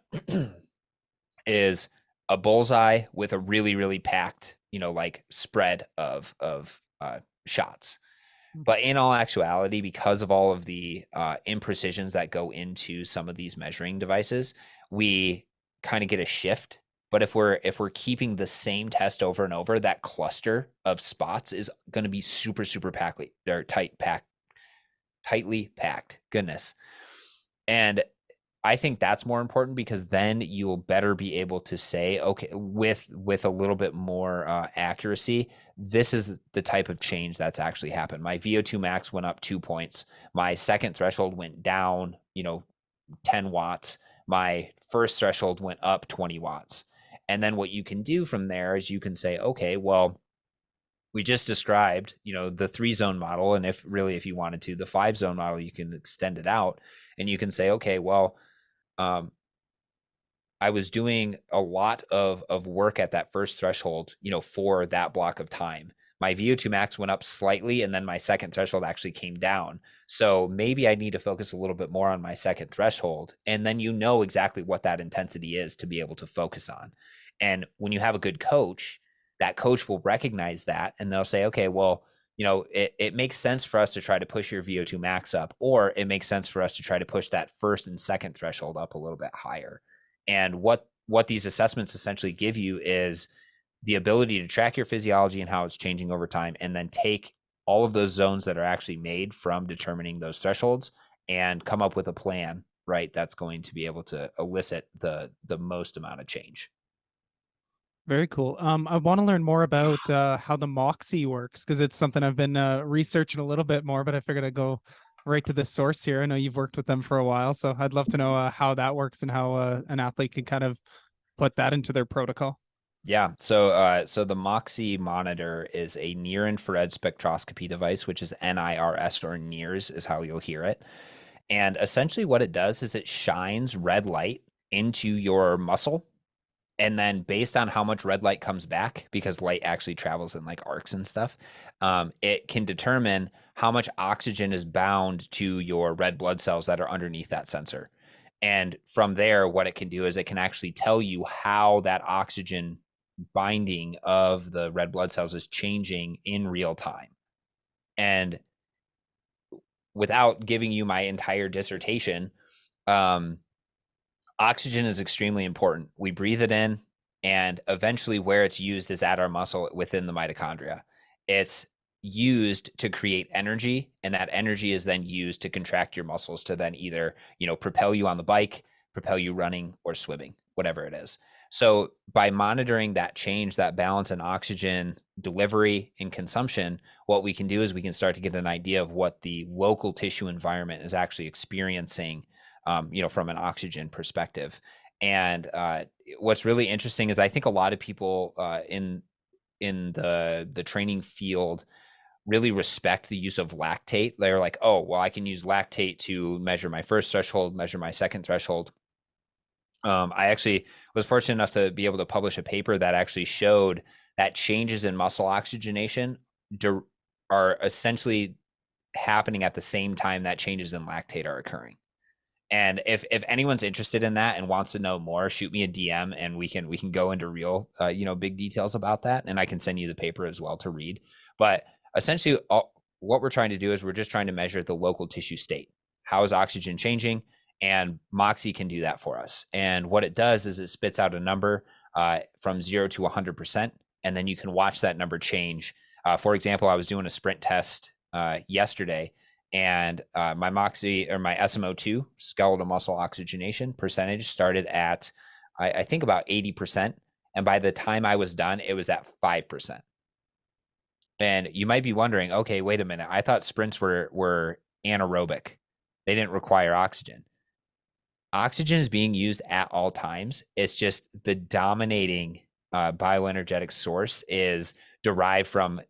is a bullseye with a really, really packed, like spread of shots. But in all actuality, because of all of the imprecisions that go into some of these measuring devices, we kind of get a shift. But if we're keeping the same test over and over, that cluster of spots is going to be super, super tightly packed. Goodness. And I think that's more important, because then you will better be able to say, okay, with a little bit more accuracy, this is the type of change that's actually happened. My VO2 max went up 2 points. My second threshold went down, 10 watts. My first threshold went up 20 watts. And then what you can do from there is you can say, okay, well, we just described, the 3-zone model. And if you wanted to, the 5-zone model, you can extend it out, and you can say, okay, well, I was doing a lot of work at that first threshold, for that block of time. My VO2 max went up slightly, and then my second threshold actually came down. So maybe I need to focus a little bit more on my second threshold. And then exactly what that intensity is to be able to focus on. And when you have a good coach, that coach will recognize that and they'll say, okay, well, it makes sense for us to try to push your VO2 max up, or it makes sense for us to try to push that first and second threshold up a little bit higher. And what these assessments essentially give you is the ability to track your physiology and how it's changing over time, and then take all of those zones that are actually made from determining those thresholds and come up with a plan, right, that's going to be able to elicit the most amount of change. Very cool. I want to learn more about how the Moxie works because it's something I've been researching a little bit more, but I figured I'd go right to the source here. I know you've worked with them for a while, so I'd love to know how that works and how an athlete can kind of put that into their protocol. Yeah. So the Moxie monitor is a near infrared spectroscopy device, which is NIRS, or NIRS is how you'll hear it. And essentially what it does is it shines red light into your muscle. And then based on how much red light comes back, because light actually travels in like arcs and stuff, it can determine how much oxygen is bound to your red blood cells that are underneath that sensor. And from there, what it can do is it can actually tell you how that oxygen binding of the red blood cells is changing in real time. And without giving you my entire dissertation, um, oxygen is extremely important. We breathe it in, and eventually where it's used is at our muscle within the mitochondria. It's used to create energy, and that energy is then used to contract your muscles to then either, propel you on the bike, propel you running or swimming, whatever it is. So by monitoring that change, that balance in oxygen delivery and consumption, what we can do is we can start to get an idea of what the local tissue environment is actually experiencing, from an oxygen perspective. And what's really interesting is I think a lot of people in the training field really respect the use of lactate. They're like, oh, well, I can use lactate to measure my first threshold, measure my second threshold. I actually was fortunate enough to be able to publish a paper that actually showed that changes in muscle oxygenation are essentially happening at the same time that changes in lactate are occurring. And if anyone's interested in that and wants to know more, shoot me a DM and we can go into real big details about that, and I can send you the paper as well to read. But essentially, what we're trying to do is we're just trying to measure the local tissue state. How is oxygen changing? And Moxie can do that for us. And what it does is it spits out a number from 0 to 100%, and then you can watch that number change. For example, I was doing a sprint test yesterday, and my Moxie, or my SMO2, skeletal muscle oxygenation percentage, started at I think about 80%, and by the time I was done, it was at 5%. And you might be wondering, okay, wait a minute, I thought sprints were anaerobic, they didn't require oxygen. Oxygen is being used at all times. It's just the dominating bioenergetic source is derived from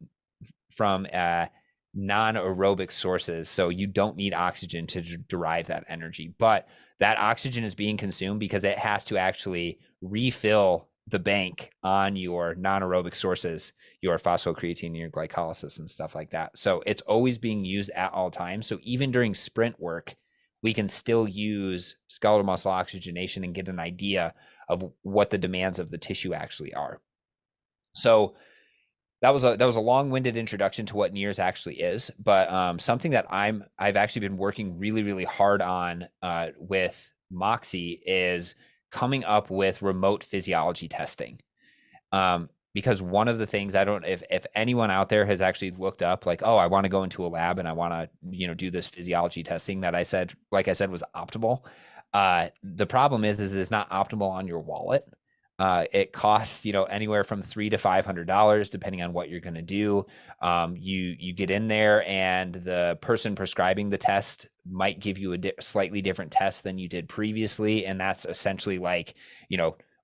non-aerobic sources. So you don't need oxygen to derive that energy, but that oxygen is being consumed because it has to actually refill the bank on your non-aerobic sources, your phosphocreatine, your glycolysis and stuff like that. So it's always being used at all times. So even during sprint work, we can still use skeletal muscle oxygenation and get an idea of what the demands of the tissue actually are. So that was a long-winded introduction to what NIRS actually is, but something that I've actually been working really, really hard on with Moxie is coming up with remote physiology testing. Because one of the things, I don't, if anyone out there has actually looked up like, oh, I want to go into a lab and I want to, do this physiology testing that like I said, was optimal. The problem is it's not optimal on your wallet. It costs, anywhere from $300 to $500, depending on what you're going to do. You get in there and the person prescribing the test might give you a slightly different test than you did previously. And that's essentially like,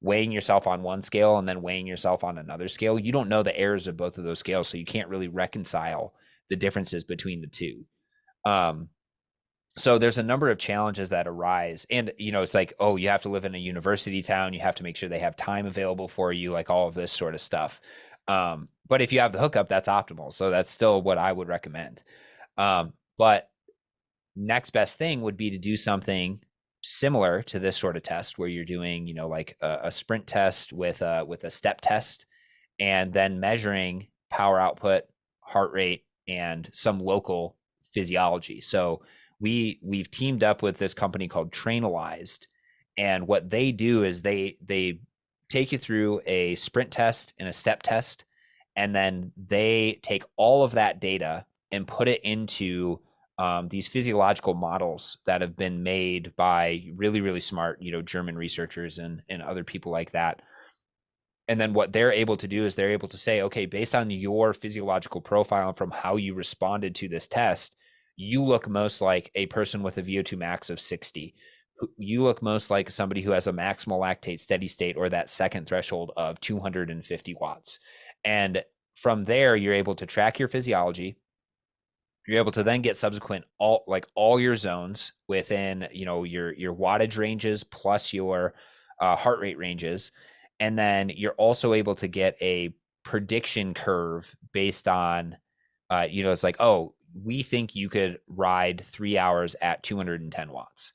weighing yourself on one scale and then weighing yourself on another scale. You don't know the errors of both of those scales, so you can't really reconcile the differences between the two. So there's a number of challenges that arise, and it's like, oh, you have to live in a university town, you have to make sure they have time available for you, like all of this sort of stuff. But if you have the hookup, that's optimal, so that's still what I would recommend. But next best thing would be to do something similar to this sort of test where you're doing, like a sprint test with a step test, and then measuring power output, heart rate, and some local physiology. So we've teamed up with this company called Trainalized, and what they do is they take you through a sprint test and a step test, and then they take all of that data and put it into these physiological models that have been made by really, really smart, German researchers and other people like that. And then what they're able to do is they're able to say, okay, based on your physiological profile and from how you responded to this test, you look most like a person with a VO2 max of 60. You look most like somebody who has a maximal lactate steady state or that second threshold of 250 watts. And from there, you're able to track your physiology. You're able to then get subsequent all your zones within your wattage ranges plus your heart rate ranges, and then you're also able to get a prediction curve based on it's like, oh, we think you could ride 3 hours at 210 watts,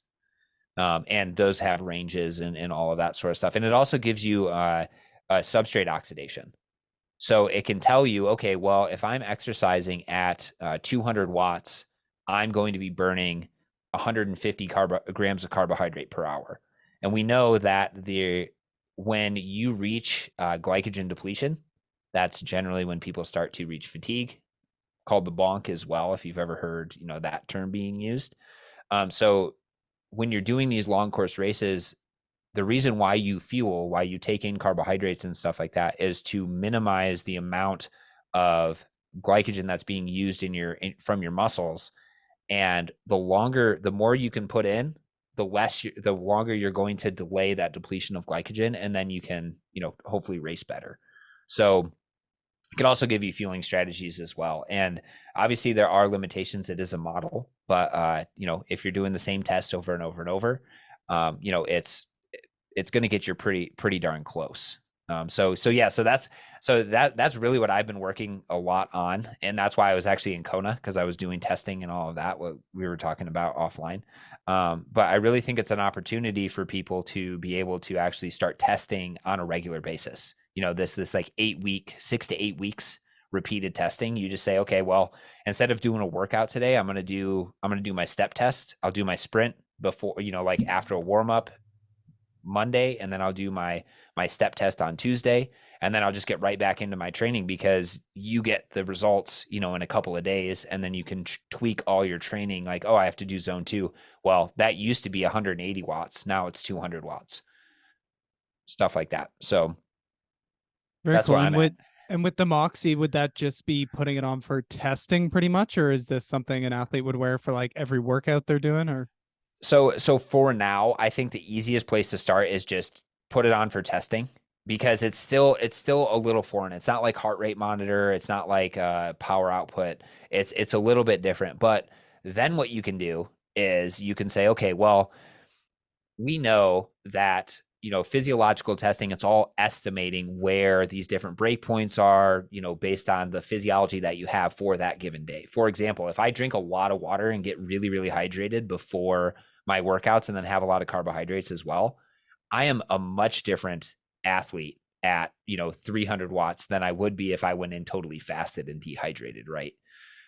and those have ranges and all of that sort of stuff. And it also gives you substrate oxidation. So it can tell you, okay, well, if I'm exercising at 200 watts, I'm going to be burning 150 grams of carbohydrate per hour. And we know that when you reach glycogen depletion, that's generally when people start to reach fatigue, called the bonk as well, if you've ever heard that term being used. So when you're doing these long course races, the reason why you fuel, why you take in carbohydrates and stuff like that, is to minimize the amount of glycogen that's being used from your muscles. And the more you can put in, the longer you're going to delay that depletion of glycogen, and then you can, hopefully race better. So it can also give you fueling strategies as well. And obviously there are limitations. It is a model, but if you're doing the same test over and over and over, it's going to get you pretty darn close. So that's really what I've been working a lot on, and that's why I was actually in Kona, because I was doing testing and all of that, what we were talking about offline. But I really think it's an opportunity for people to be able to actually start testing on a regular basis. This like 6 to 8 weeks repeated testing. You just say, okay, well, instead of doing a workout today, I'm gonna do my step test. I'll do my sprint before, like after a warm up Monday, and then I'll do my step test on Tuesday, and then I'll just get right back into my training, because you get the results in a couple of days, and then you can tweak all your training. Like, oh, I have to do zone 2. Well, that used to be 180 watts, now it's 200 watts, stuff like that. So Very that's cool. where I'm at. And with the Moxie, would that just be putting it on for testing pretty much, or is this something an athlete would wear for like every workout they're doing? Or so for now, I think the easiest place to start is just put it on for testing, because it's still a little foreign. It's not like heart rate monitor. It's not like power output. It's a little bit different. But then what you can do is you can say, okay, well, we know that physiological testing, it's all estimating where these different breakpoints are, based on the physiology that you have for that given day. For example, if I drink a lot of water and get really, really hydrated before my workouts, and then have a lot of carbohydrates as well, I am a much different athlete at 300 watts than I would be if I went in totally fasted and dehydrated, right?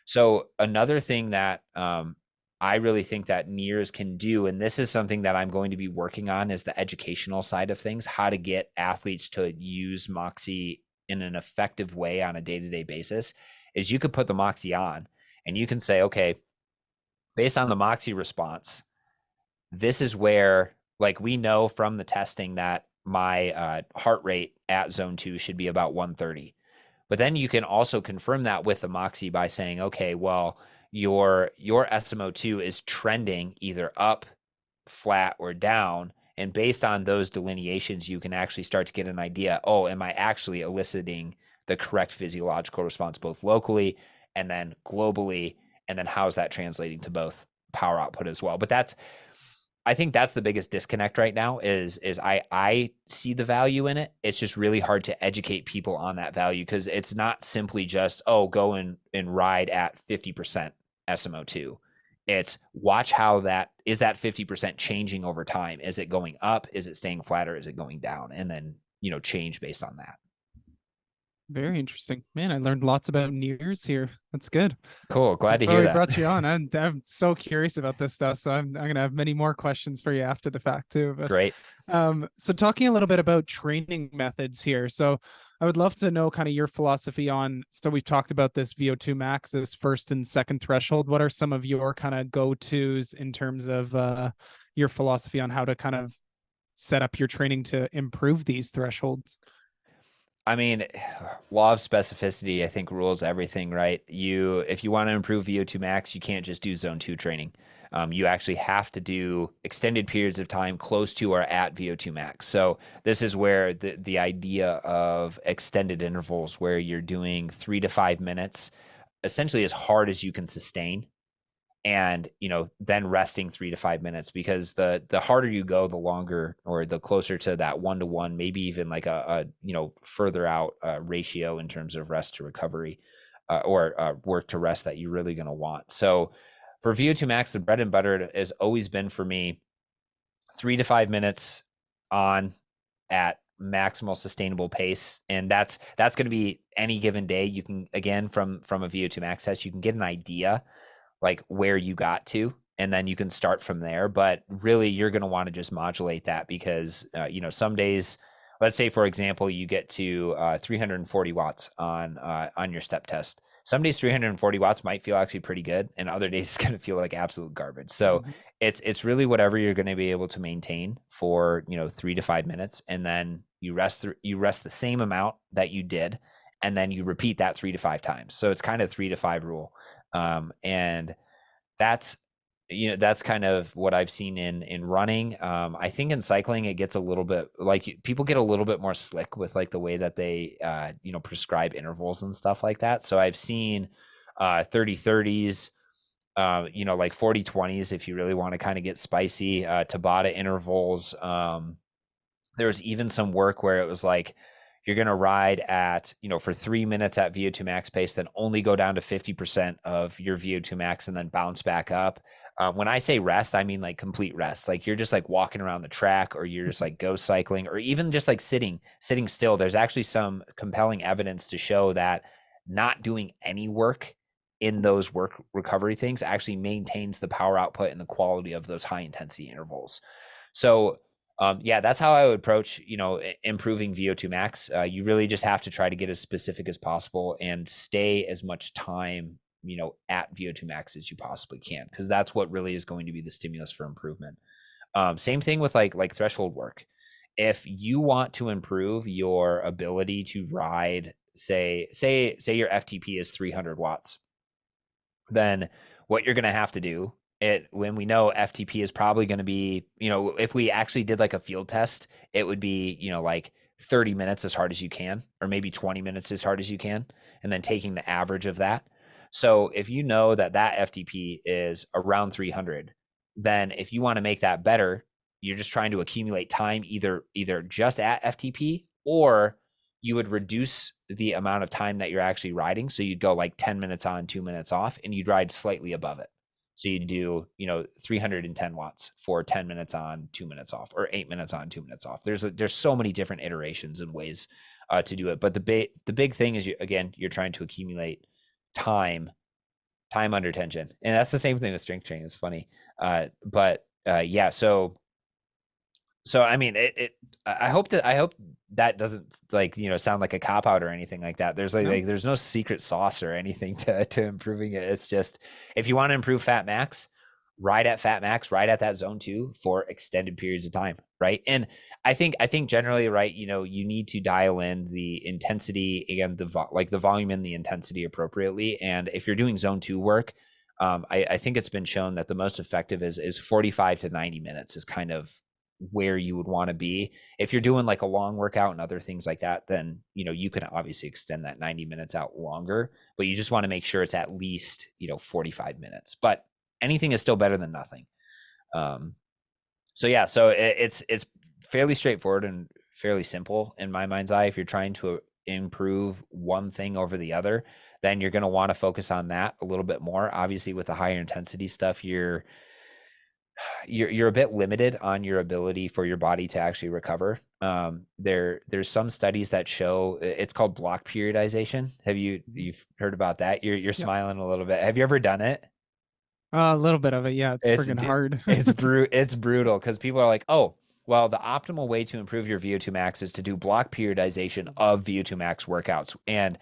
So another thing that I really think that NIRS can do, and this is something that I'm going to be working on, is the educational side of things, how to get athletes to use Moxie in an effective way on a day-to-day basis, is you could put the Moxie on and you can say, okay, based on the Moxie response, this is where, like, we know from the testing that my heart rate at zone 2 should be about 130. But then you can also confirm that with the Moxie by saying, okay, well, your SMO2 is trending either up, flat, or down. And based on those delineations, you can actually start to get an idea, oh, am I actually eliciting the correct physiological response, both locally and then globally? And then how's that translating to both power output as well? But I think that's the biggest disconnect right now, is I see the value in it. It's just really hard to educate people on that value, because it's not simply just, oh, go and ride at 50% SMO2. It's watch how that 50% changing over time. Is it going up? Is it staying flat, or is it going down? And then, change based on that. Very interesting. Man, I learned lots about NIRS here. That's good. Cool. Glad to That's why hear we that. brought you on. I'm so curious about this stuff. So I'm gonna have many more questions for you after the fact too. But Great. so talking a little bit about training methods here. So I would love to know kind of your philosophy on. So we've talked about this VO2 max, this first and second threshold. What are some of your kind of go-tos in terms of your philosophy on how to kind of set up your training to improve these thresholds? I mean, law of specificity, I think, rules everything, right? If you want to improve VO2 max, you can't just do zone two training. You actually have to do extended periods of time close to or at VO2 max. So this is where the idea of extended intervals, where you're doing 3 to 5 minutes, essentially as hard as you can sustain, and then resting 3 to 5 minutes, because the harder you go, the longer or the closer to that 1 to 1, maybe even like a further out ratio in terms of rest to recovery, or work to rest that you're really going to want. So for VO2 max, the bread and butter has always been for me 3 to 5 minutes on at maximal sustainable pace, and that's going to be any given day. You can, again, from a VO2 max test, you can get an idea like where you got to, and then you can start from there. But really, you're going to want to just modulate that, because some days, let's say for example, you get to 340 watts on your step test. Some days 340 watts might feel actually pretty good, and other days it's going to feel like absolute garbage. So Mhm. it's really whatever you're going to be able to maintain for 3 to 5 minutes, and then you rest the same amount that you did, and then you repeat that 3 to 5 times. So it's kind of 3 to 5 rule. And that's that's kind of what I've seen in running. I think in cycling it gets a little bit, like, people get a little bit more slick with like the way that they prescribe intervals and stuff like that. So I've seen 30-30s, like 40-20s if you really want to kind of get spicy, Tabata intervals. There was even some work where it was like, you're going to ride at, for 3 minutes at VO2 max pace, then only go down to 50% of your VO2 max and then bounce back up. When I say rest, I mean like complete rest. Like you're just like walking around the track, or you're just like ghost cycling, or even just like sitting still. There's actually some compelling evidence to show that not doing any work in those work recovery things actually maintains the power output and the quality of those high intensity intervals. So yeah, that's how I would approach, improving VO2 max. You really just have to try to get as specific as possible and stay as much time, at VO2 max as you possibly can, because that's what really is going to be the stimulus for improvement. Same thing with like threshold work. If you want to improve your ability to ride, say your FTP is 300 watts, then what you're going to have to do, when we know FTP is probably going to be, if we actually did like a field test, it would be, like 30 minutes as hard as you can, or maybe 20 minutes as hard as you can, and then taking the average of that. So if you know that FTP is around 300, then if you want to make that better, you're just trying to accumulate time, either just at FTP, or you would reduce the amount of time that you're actually riding. So you'd go like 10 minutes on, 2 minutes off, and you'd ride slightly above it. So you'd do, 310 watts for 10 minutes on, 2 minutes off, or 8 minutes on, 2 minutes off. There's so many different iterations and ways to do it. But the big thing is, you're trying to accumulate time under tension. And that's the same thing with strength training. It's funny. Yeah. So I mean, I hope that doesn't, like, sound like a cop out or anything like that. There's No. there's no secret sauce or anything to improving it. It's just, if you want to improve fat max, ride at fat max, ride at that zone 2 for extended periods of time, right? And I think generally, right, you need to dial in the intensity and the volume and the intensity appropriately. And if you're doing zone 2 work, I think it's been shown that the most effective is 45 to 90 minutes is kind of where you would want to be. If you're doing like a long workout and other things like that, then you can obviously extend that 90 minutes out longer, but you just want to make sure it's at least 45 minutes. But anything is still better than nothing. So yeah, so it's fairly straightforward and fairly simple in my mind's eye. If you're trying to improve one thing over the other, then you're going to want to focus on that a little bit more. Obviously, with the higher intensity stuff, you're you're a bit limited on your ability for your body to actually recover. There's some studies that show it's called block periodization. You've heard about that? You're Yep. smiling a little bit. Have you ever done it? A little bit of it. Yeah, it's It's friggin' hard. it's brutal because people are like, oh, well, the optimal way to improve your VO2 max is to do block periodization of VO2 max workouts. And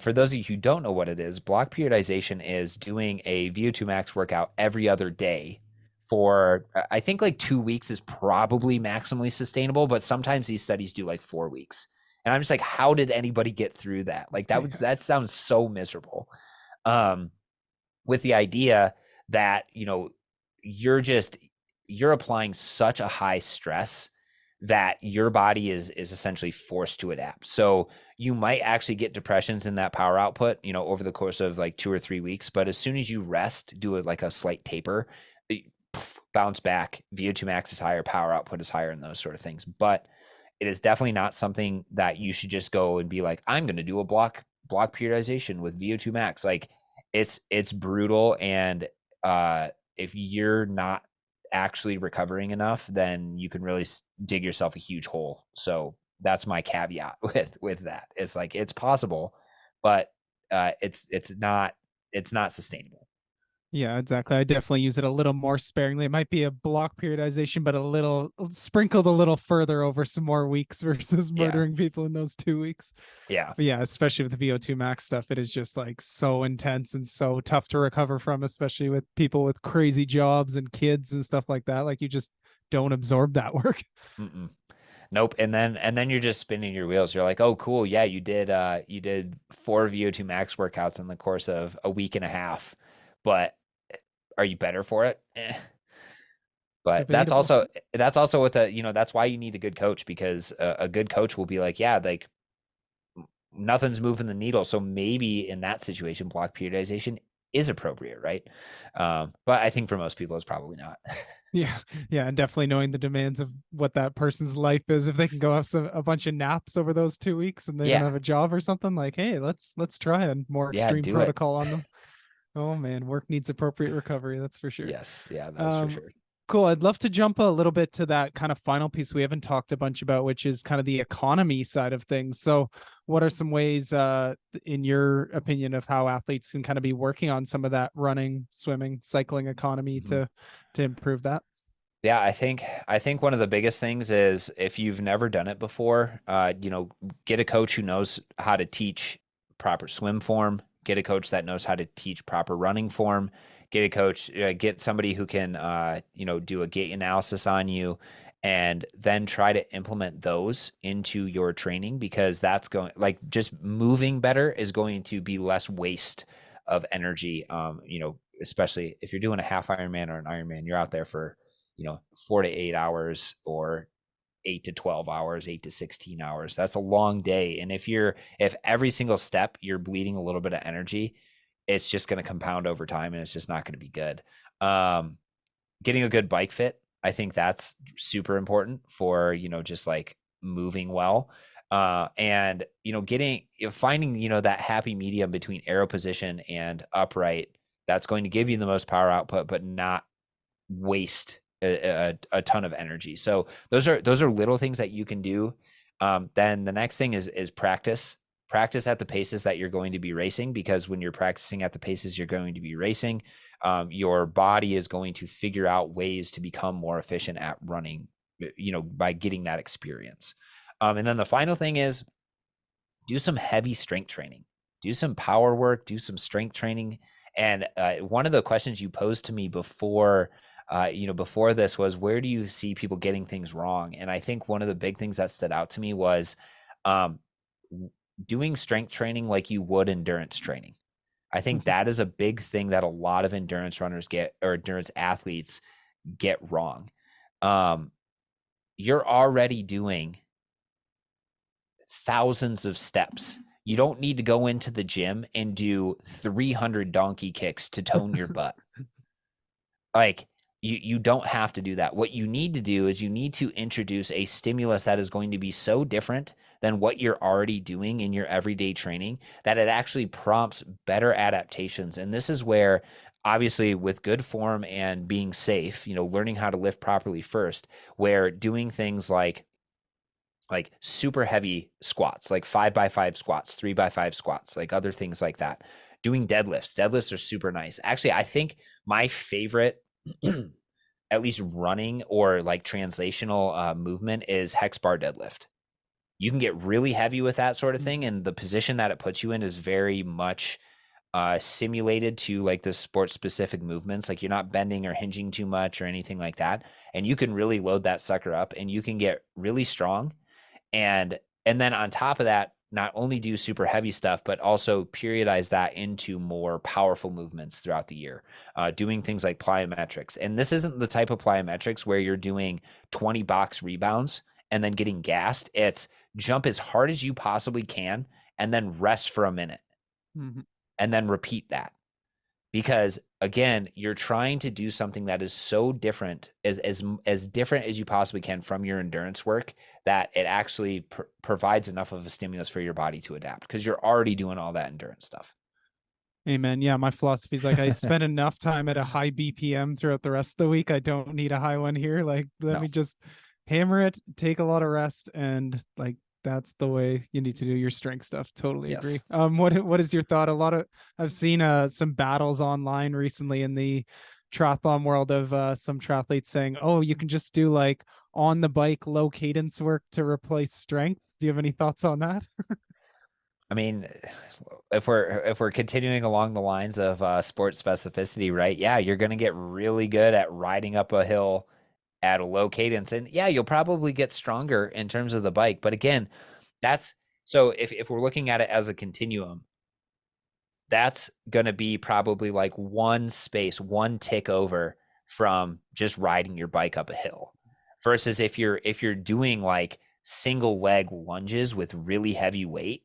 for those of you who don't know what it is, block periodization is doing a VO2 max workout every other day for, I think like 2 weeks is probably maximally sustainable, but sometimes these studies do like 4 weeks. And I'm just like, how did anybody get through that? Like Yeah. that sounds so miserable. Um, with the idea that, you're just you're applying such a high stress that your body is essentially forced to adapt. So you might actually get depressions in that power output, over the course of like 2 or 3 weeks. But as soon as you rest, do it like a slight taper, bounce back. VO2 max is higher, power output is higher, and those sort of things. But it is definitely not something that you should just go and be like, I'm going to do a block periodization with VO2 max. Like it's brutal, and if you're not actually recovering enough, then you can really dig yourself a huge hole. So that's my caveat with that. It's like it's possible, but it's not sustainable. Yeah, exactly. I definitely use it a little more sparingly. It might be a block periodization, but a little sprinkled a little further over some more weeks versus Yeah, murdering people in those 2 weeks. yeah. But yeah, especially with the VO2 max stuff, it is just like so intense and so tough to recover from, especially with people with crazy jobs and kids and stuff like that. Like you just don't absorb that work. Mm-mm. Nope. And then you're just spinning your wheels. You're like, oh, cool. Yeah, you did 4 VO2 max workouts in the course of a week and a half, but are you better for it? But that's Debatable. also that's also what that's why you need a good coach, because a good coach will be like, yeah, like nothing's moving the needle. So maybe in that situation, block periodization is appropriate, right? But I think for most people, it's probably not. Yeah, yeah, and definitely knowing the demands of what that person's life is. If they can go have a bunch of naps over those 2 weeks and they don't Yeah, have a job or something, like, hey, let's try a more yeah, extreme do it. protocol on them. Oh man, work needs appropriate recovery, that's for sure. Yes, yeah, that's for Um, sure. cool. I'd love to jump a little bit to that kind of final piece we haven't talked a bunch about, which is kind of the economy side of things. So, what are some ways, in your opinion, of how athletes can kind of be working on some of that running, swimming, cycling economy Mhm. to improve that? Yeah, I think one of the biggest things is if you've never done it before, get a coach who knows how to teach proper swim form, get a coach that knows how to teach proper running form, get somebody who can, do a gait analysis on you, and then try to implement those into your training, because that's going, like, just moving better is going to be less waste of energy. Especially if you're doing a half Ironman or an Ironman, you're out there for 4 to 8 hours, or 8 to 12 hours, 8 to 16 hours. That's a long day. And if every single step you're bleeding a little bit of energy, it's just going to compound over time, and it's just not going to be good. Um, Getting a good bike fit, I think that's super important for, just like moving well. And, finding, that happy medium between aero position and upright, that's going to give you the most power output, but not waste a ton of energy. So those are little things that you can do. Then the next thing is practice. Practice at the paces that you're going to be racing, because when you're practicing at the paces you're going to be racing, your body is going to figure out ways to become more efficient at running, by getting that experience. And then the final thing is do some heavy strength training, do some power work, do some strength training. And one of the questions you posed to me before this was, where do you see people getting things wrong? And I think one of the big things that stood out to me was um, doing strength training like you would endurance training. I think that is a big thing that a lot of endurance runners or endurance athletes get wrong. Um, you're already doing thousands of steps. You don't need to go into the gym and do 300 donkey kicks to tone your butt. Like, you don't have to do that. What you need to do is you need to introduce a stimulus that is going to be so different than what you're already doing in your everyday training that it actually prompts better adaptations. And this is where, obviously, with good form and being safe, learning how to lift properly first, where doing things like super heavy squats, like 5x5 squats, 3x5 squats, like other things like that. Doing deadlifts. Deadlifts are super nice. Actually, I think my favorite, at least running or like translational movement, is hex bar deadlift. You can get really heavy with that sort of thing, Mhm. and the position that it puts you in is very much simulated to like the sport specific movements. Like you're not bending or hinging too much or anything like that, and you can really load that sucker up, and you can get really strong and then on top of that, not only do super heavy stuff, but also periodize that into more powerful movements throughout the year, doing things like plyometrics. And this isn't the type of plyometrics where you're doing 20 box rebounds and then getting gassed. It's jump as hard as you possibly can and then rest for a minute Mhm. and then repeat that. Because again, you're trying to do something that is so different, as different as you possibly can from your endurance work, that it actually provides enough of a stimulus for your body to adapt because you're already doing all that endurance stuff. Amen. Yeah, my philosophy is like I spend enough time at a high BPM throughout the rest of the week. I don't need a high one here. Like, let No. me just hammer it, take a lot of rest, and like that's the way you need to do your strength stuff. Totally Yes. agree. What is your thought? A lot of I've seen some battles online recently in the triathlon world of some triathletes saying, "Oh, you can just do like on the bike low cadence work to replace strength." Do you have any thoughts on that? I mean, if we're continuing along the lines of sport specificity, right? Yeah, you're going to get really good at riding up a hill at a low cadence, and yeah, you'll probably get stronger in terms of the bike. But again, that's so if we're looking at it as a continuum, that's going to be probably like one space, one tick over from just riding your bike up a hill. Versus if you're doing like single leg lunges with really heavy weight,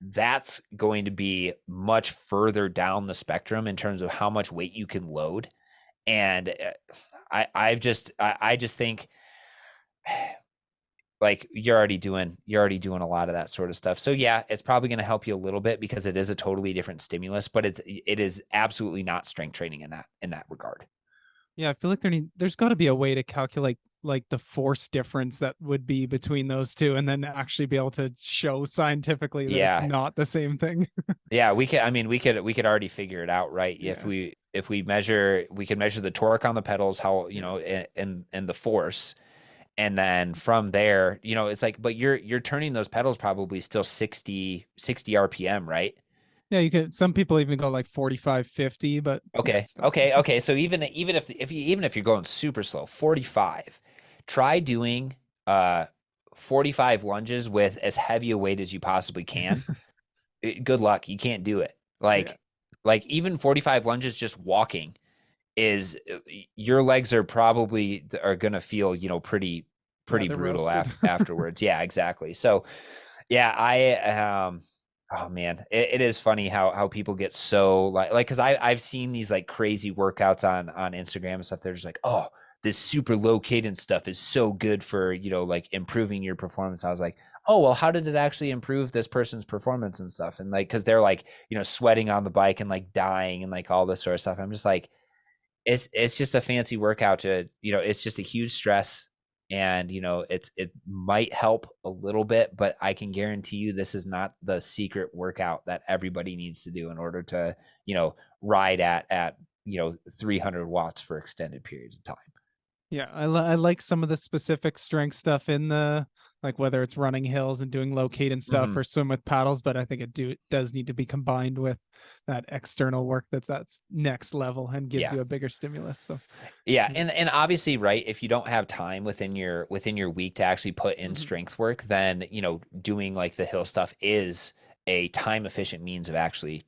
that's going to be much further down the spectrum in terms of how much weight you can load. And I just think like you're already doing a lot of that sort of stuff. So yeah, it's probably going to help you a little bit because it is a totally different stimulus, but it is absolutely not strength training in that regard. Yeah, I feel like there's got to be a way to calculate like the force difference that would be between those two, and then actually be able to show scientifically that it's Yeah. not the same thing. Yeah, we could already figure it out, right? If Yeah, we could measure the torque on the pedals, how, yeah, and the force. And then from there, it's like, but you're turning those pedals probably still 60 RPM, right? yeah. You could. Some people even go like 45, 50, but yeah, Okay. still. Okay. So even if you're going super slow, 45, try doing 45 lunges with as heavy a weight as you possibly can. Good luck. You can't do it. Yeah, Like even 45 lunges just walking is your legs are gonna feel, yeah, pretty they're brutal roasted. afterwards. Yeah, exactly. So yeah, I oh man, it is funny how people get so like because I've seen these like crazy workouts on Instagram and stuff. They're just like, oh, this super low cadence stuff is so good for, like improving your performance. I was like, oh well, how did it actually improve this person's performance and stuff? And like because they're like, sweating on the bike and like dying and like all this sort of stuff. I'm just like, it's just a fancy workout to, it's just a huge stress, and it might help a little bit, but I can guarantee you this is not the secret workout that everybody needs to do in order to, ride at 300 watts for extended periods of time. Yeah, I like some of the specific strength stuff in the like whether it's running hills and doing low cadence stuff Hmm. or swim with paddles, but I think it does need to be combined with that external work that's next level and gives Yeah. you a bigger stimulus. So Yeah, yeah. and obviously, right, if you don't have time within your week to actually put in Mhm. strength work, then, doing like the hill stuff is a time efficient means of actually,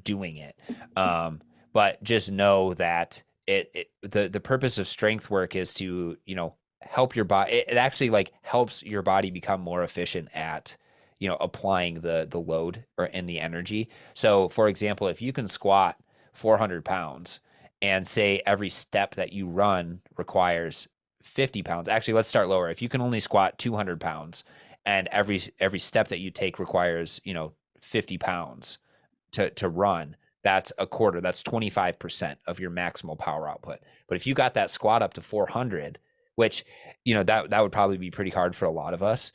doing it. Um, but just know that the purpose of strength work is to, help your body. It actually like helps your body become more efficient at, applying the load or and the energy. So, for example, if you can squat 400 pounds and say every step that you run requires 50 pounds. Actually, let's start lower. If you can only squat 200 pounds and every step that you take requires, 50 pounds to run, that's a quarter. That's 25% of your maximal power output. But if you got that squat up to 400, which, that would probably be pretty hard for a lot of us,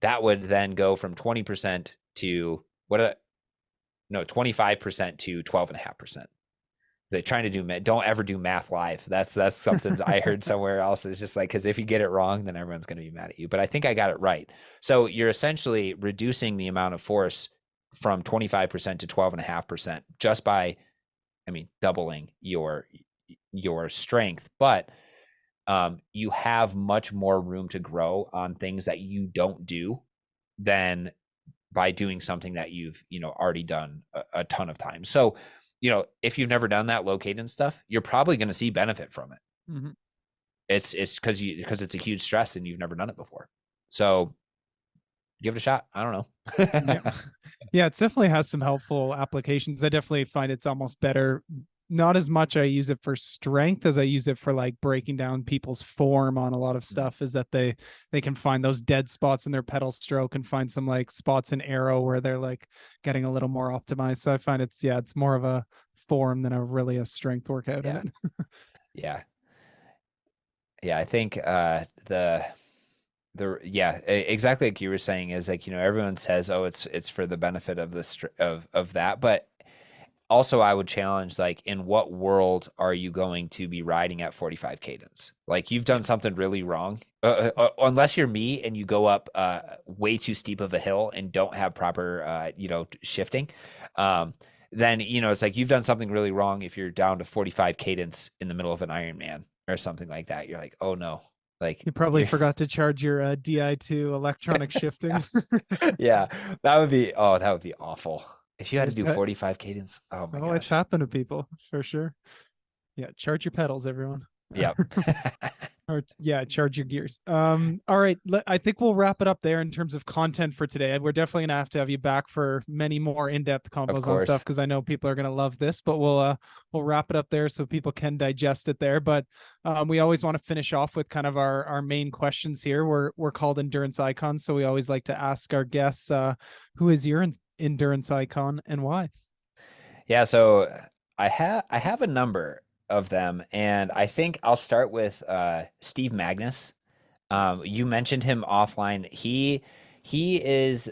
that would then go from 20% to no, 25% to 12.5%. They're trying to don't ever do math live. That's something I heard somewhere else. It's just like, because if you get it wrong, then everyone's going to be mad at you. But I think I got it right. So you're essentially reducing the amount of force from 25% to 12.5% just by, doubling your strength. But you have much more room to grow on things that you don't do than by doing something that you've already done a ton of times. So if you've never done that low cadence stuff, you're probably going to see benefit from it. Mm-hmm. It's because it's a huge stress and you've never done it before. So give it a shot. I don't know. Yeah. Yeah, it definitely has some helpful applications. I definitely find it's almost better. Not as much I use it for strength as I use it for like breaking down people's form on a lot of stuff, is that they can find those dead spots in their pedal stroke and find some like spots in aero where they're like getting a little more optimized. So I find it's more of a form than a strength workout in it. Yeah. Yeah. I think exactly like you were saying is like, everyone says, oh, it's for the benefit of of that. But also I would challenge, like, in what world are you going to be riding at 45 cadence? Like, you've done something really wrong, unless you're me and you go up way too steep of a hill and don't have proper, shifting. Then, it's like you've done something really wrong if you're down to 45 cadence in the middle of an Ironman or something like that. You're like, oh no. Like, You probably forgot to charge your DI2 electronic shifting. yeah, that would be awful. If you had to do 45 cadence, oh my gosh. It's happened to people for sure. Yeah, charge your pedals, everyone. Yep. Or charge your gears. All right, I think we'll wrap it up there in terms of content for today. We're definitely gonna have you back for many more in-depth combos on stuff, because I know people are gonna love this. But we'll wrap it up there so people can digest it there. But we always want to finish off with kind of our main questions here. We're called endurance icons, so we always like to ask our guests, who is your endurance icon and why? Yeah, so I have a number of them, and I think I'll start with Steve Magnus. You mentioned him offline. He is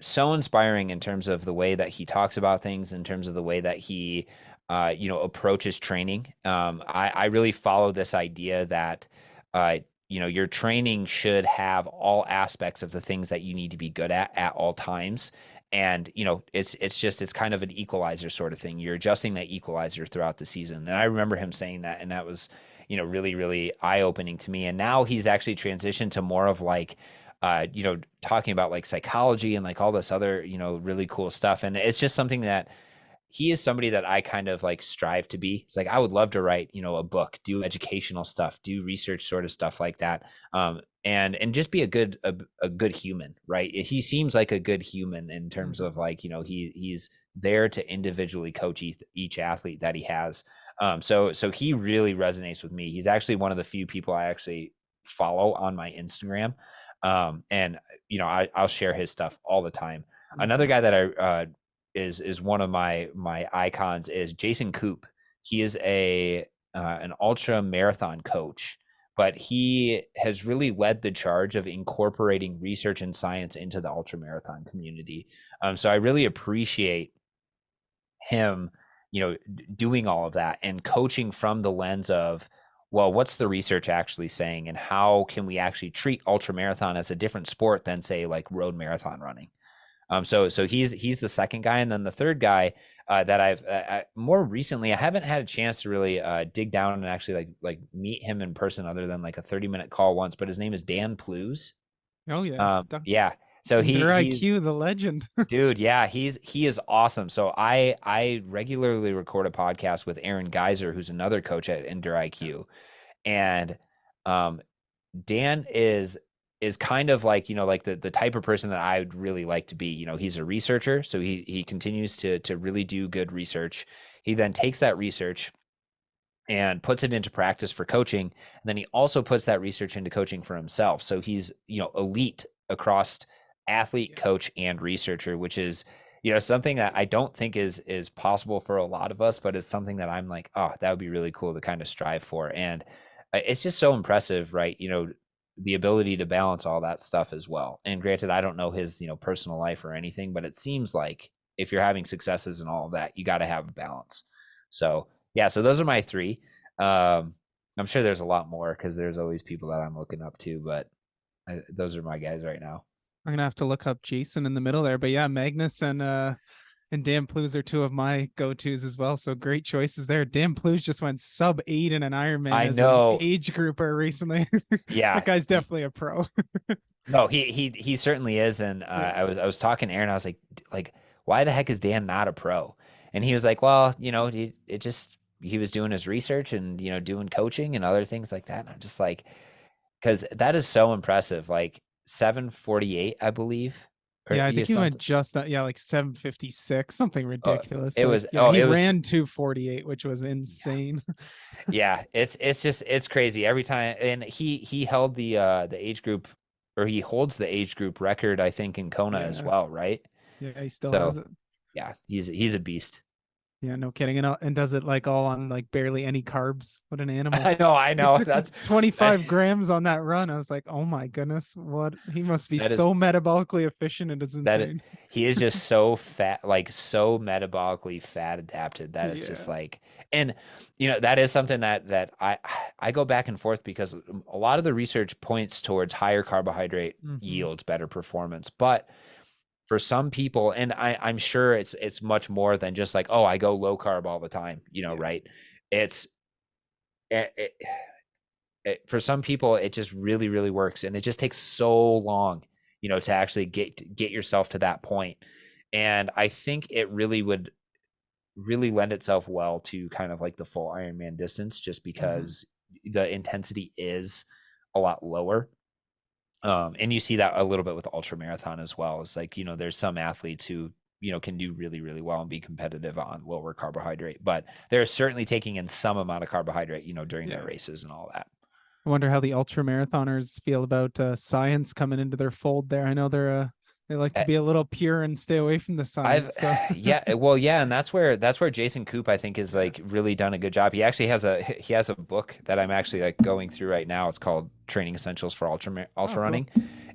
so inspiring in terms of the way that he talks about things, in terms of the way that he approaches training. I really follow this idea that your training should have all aspects of the things that you need to be good at all times. And it's kind of an equalizer sort of thing. You're adjusting that equalizer throughout the season. And I remember him saying that, and that was really, really eye-opening to me. And now he's actually transitioned to more of like talking about like psychology and like all this other really cool stuff. And it's just something that he is somebody that I kind of like strive to be. It's like, I would love to write, a book, do educational stuff, do research sort of stuff like that. And just be a good human, right? He seems like a good human in terms of like, he's there to individually coach each athlete that he has. So he really resonates with me. He's actually one of the few people I actually follow on my Instagram. And I'll share his stuff all the time. Another guy that I is one of my icons is Jason Koop. He is an ultra marathon coach, but he has really led the charge of incorporating research and science into the ultra marathon community. So I really appreciate him, doing all of that and coaching from the lens of, well, what's the research actually saying, and how can we actually treat ultra marathon as a different sport than, say, like road marathon running? So he's the second guy, and then the third guy that I've more recently, I haven't had a chance to really dig down and actually like meet him in person, other than like a 30-minute call once. But his name is Dan Plews. Oh yeah, yeah. So he's IQ, the legend. Dude, yeah, he is awesome. So I regularly record a podcast with Aaron Geyser, who's another coach at Endure IQ, and Dan is kind of like, like the type of person that I would really like to be. He's a researcher, so he continues to really do good research. He then takes that research and puts it into practice for coaching. And then he also puts that research into coaching for himself. So he's, elite across athlete, coach, and researcher, which is, something that I don't think is possible for a lot of us, but it's something that I'm like, oh, that would be really cool to kind of strive for. And it's just so impressive, right? The ability to balance all that stuff as well. And granted, I don't know his, personal life or anything, but it seems like if you're having successes and all of that, you got to have a balance. So yeah, so those are my three. I'm sure there's a lot more because there's always people that I'm looking up to, but those are my guys right now. I'm gonna have to look up Jason in the middle there, but yeah, Magnus and Dan Plews are two of my go-tos as well. So great choices there. Dan Plews just went sub 8 in an Ironman I as an know. age grouper recently. Yeah. That guy's definitely a pro. No, he certainly is. And Yeah. I was talking to Aaron. I was like, why the heck is Dan not a pro? And he was like, well, he was doing his research and doing coaching and other things like that. And I'm just like, because that is so impressive. Like 7:48, I believe, or Yeah, I think he went something. just like 7:56, something Oh, ridiculous. it Like, was. yeah, Oh, he it was. ran 2:48, which was Yeah, insane. yeah. It's crazy every time. And he held the age group, or he holds the age group record, I think, in Kona as Yeah. well, right? Yeah, he still has So it. yeah, he's a beast. Yeah, no kidding. And does it like all on like barely any carbs. What an animal. I know. That's 25 grams on that run. I was like, oh my goodness, what he must be that is so metabolically efficient. It is that insane. he is just so fat, like so metabolically fat adapted. That is just Yeah. like, and that is something that I go back and forth because a lot of the research points towards higher carbohydrate Mm-hmm. yields, better performance, but for some people, and I'm sure it's much more than just like, oh, I go low carb all the time, Yeah. right? It's it, for some people it just really really works, and it just takes so long, to actually get yourself to that point. And I think it really would really lend itself well to kind of like the full Ironman distance, just Mm-hmm. because the intensity is a lot lower. And you see that a little bit with ultra marathon as well. It's like, there's some athletes who, can do really, really well and be competitive on lower carbohydrate, but they're certainly taking in some amount of carbohydrate, during their Yeah. races and all that. I wonder how the ultra marathoners feel about science coming into their fold there. I know they like to Uh, be a little pure and stay away from the I've science. So yeah, well, yeah, and that's where Jason Coop, I think, is yeah. like really done a good job. He has a book that I'm actually like going through right now. It's called Training Essentials for Oh, Ultra cool. Running,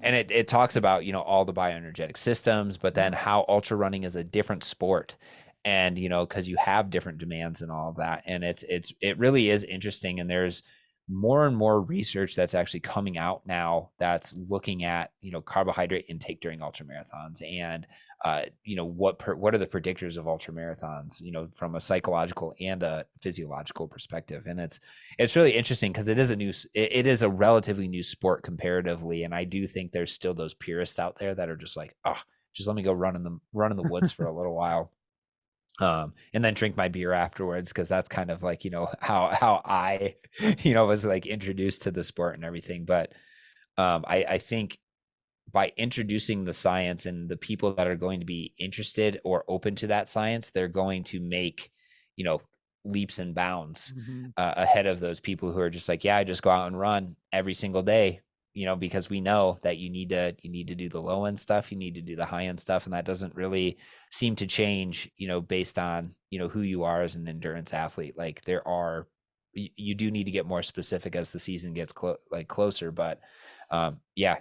and it talks about all the bioenergetic systems, but then Oh, how ultra running is a different sport, and because you have different demands and all of that, and it really is interesting. And there's more and more research that's actually coming out now that's looking at carbohydrate intake during ultra marathons, and what are the predictors of ultra marathons, from a psychological and a physiological perspective. And it's really interesting because it is a relatively new sport comparatively, and I do think there's still those purists out there that are just like, oh, just let me go run in the woods for a little while, and then drink my beer afterwards, because that's kind of like how I was like introduced to the sport and everything. But I think by introducing the science and the people that are going to be interested or open to that science, they're going to make, you know, leaps and bounds mhm. ahead of those people who are just like, yeah, I just go out and run every single day, because we know that you need to do the low end stuff, you need to do the high end stuff, and that doesn't really seem to change, based on who you are as an endurance athlete. Like you do need to get more specific as the season gets closer, but yeah,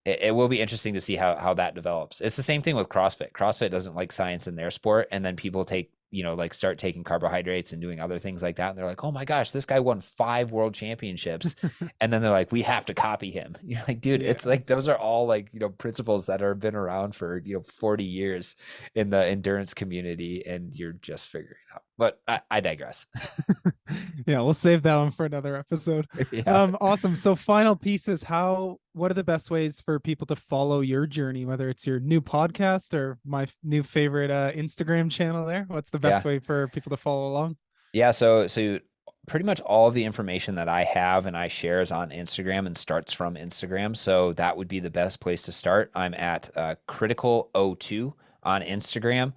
it will be interesting to see how that develops. It's the same thing with CrossFit. CrossFit doesn't like science in their sport, and then people like start taking carbohydrates and doing other things like that, and they're like, oh my gosh, this guy won 5 world championships, and then they're like, we have to copy him. You're like, dude, it's Yeah. like those are all like principles that have been around for 40 years in the endurance community, and you're just figuring it out. But I digress. Yeah, we'll save that one for another episode. Yeah. Awesome. So final pieces, what are the best ways for people to follow your journey, whether it's your new podcast or my new favorite Instagram channel there? What's the best Yeah. way for people to follow along? Yeah, so pretty much all of the information that I have and I share is on Instagram and starts from Instagram. So that would be the best place to start. I'm at Critical02 on Instagram.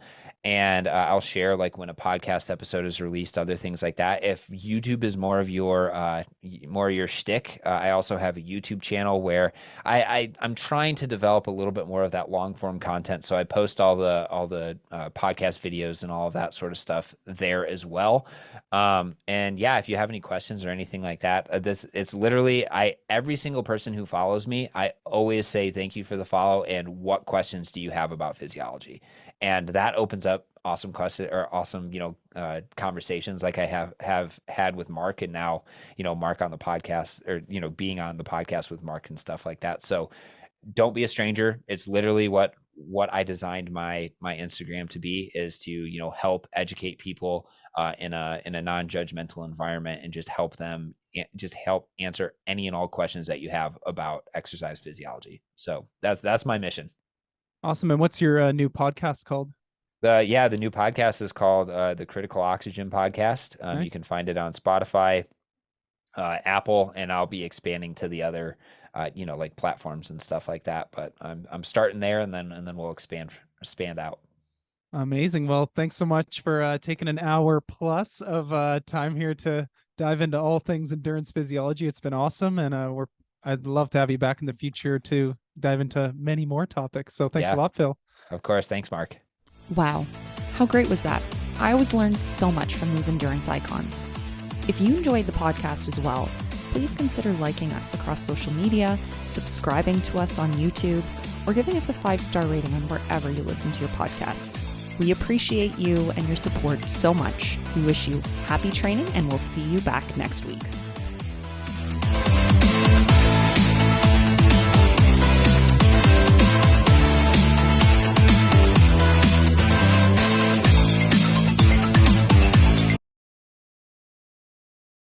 And I'll share like when a podcast episode is released, other things like that. If YouTube is more of your shtick, I also have a YouTube channel where I'm trying to develop a little bit more of that long form content. So I post all the podcast videos and all of that sort of stuff there as well. And yeah, if you have any questions or anything like that, it's literally every single person who follows me, I always say thank you for the follow and what questions do you have about physiology? And that opens up awesome question or awesome, conversations like I have had with Mark, and now, Mark on the podcast, or, being on the podcast with Mark and stuff like that. So don't be a stranger. It's literally what I designed my Instagram to be, is to, help educate people in a non-judgmental environment, and just help answer any and all questions that you have about exercise physiology. So that's my mission. Awesome. And what's your new podcast called? The new podcast is called the Critical Oxygen Podcast. Nice. You can find it on Spotify, Apple, and I'll be expanding to the other, like platforms and stuff like that. But I'm starting there, and then we'll expand out. Amazing. Well, thanks so much for taking an hour plus of time here to dive into all things endurance physiology. It's been awesome, and I'd love to have you back in the future to dive into many more topics. So thanks a lot, Phil. Of course. Thanks, Mark. Wow. How great was that? I always learn so much from these endurance icons. If you enjoyed the podcast as well, please consider liking us across social media, subscribing to us on YouTube, or giving us a 5-star rating on wherever you listen to your podcasts. We appreciate you and your support so much. We wish you happy training, and we'll see you back next week.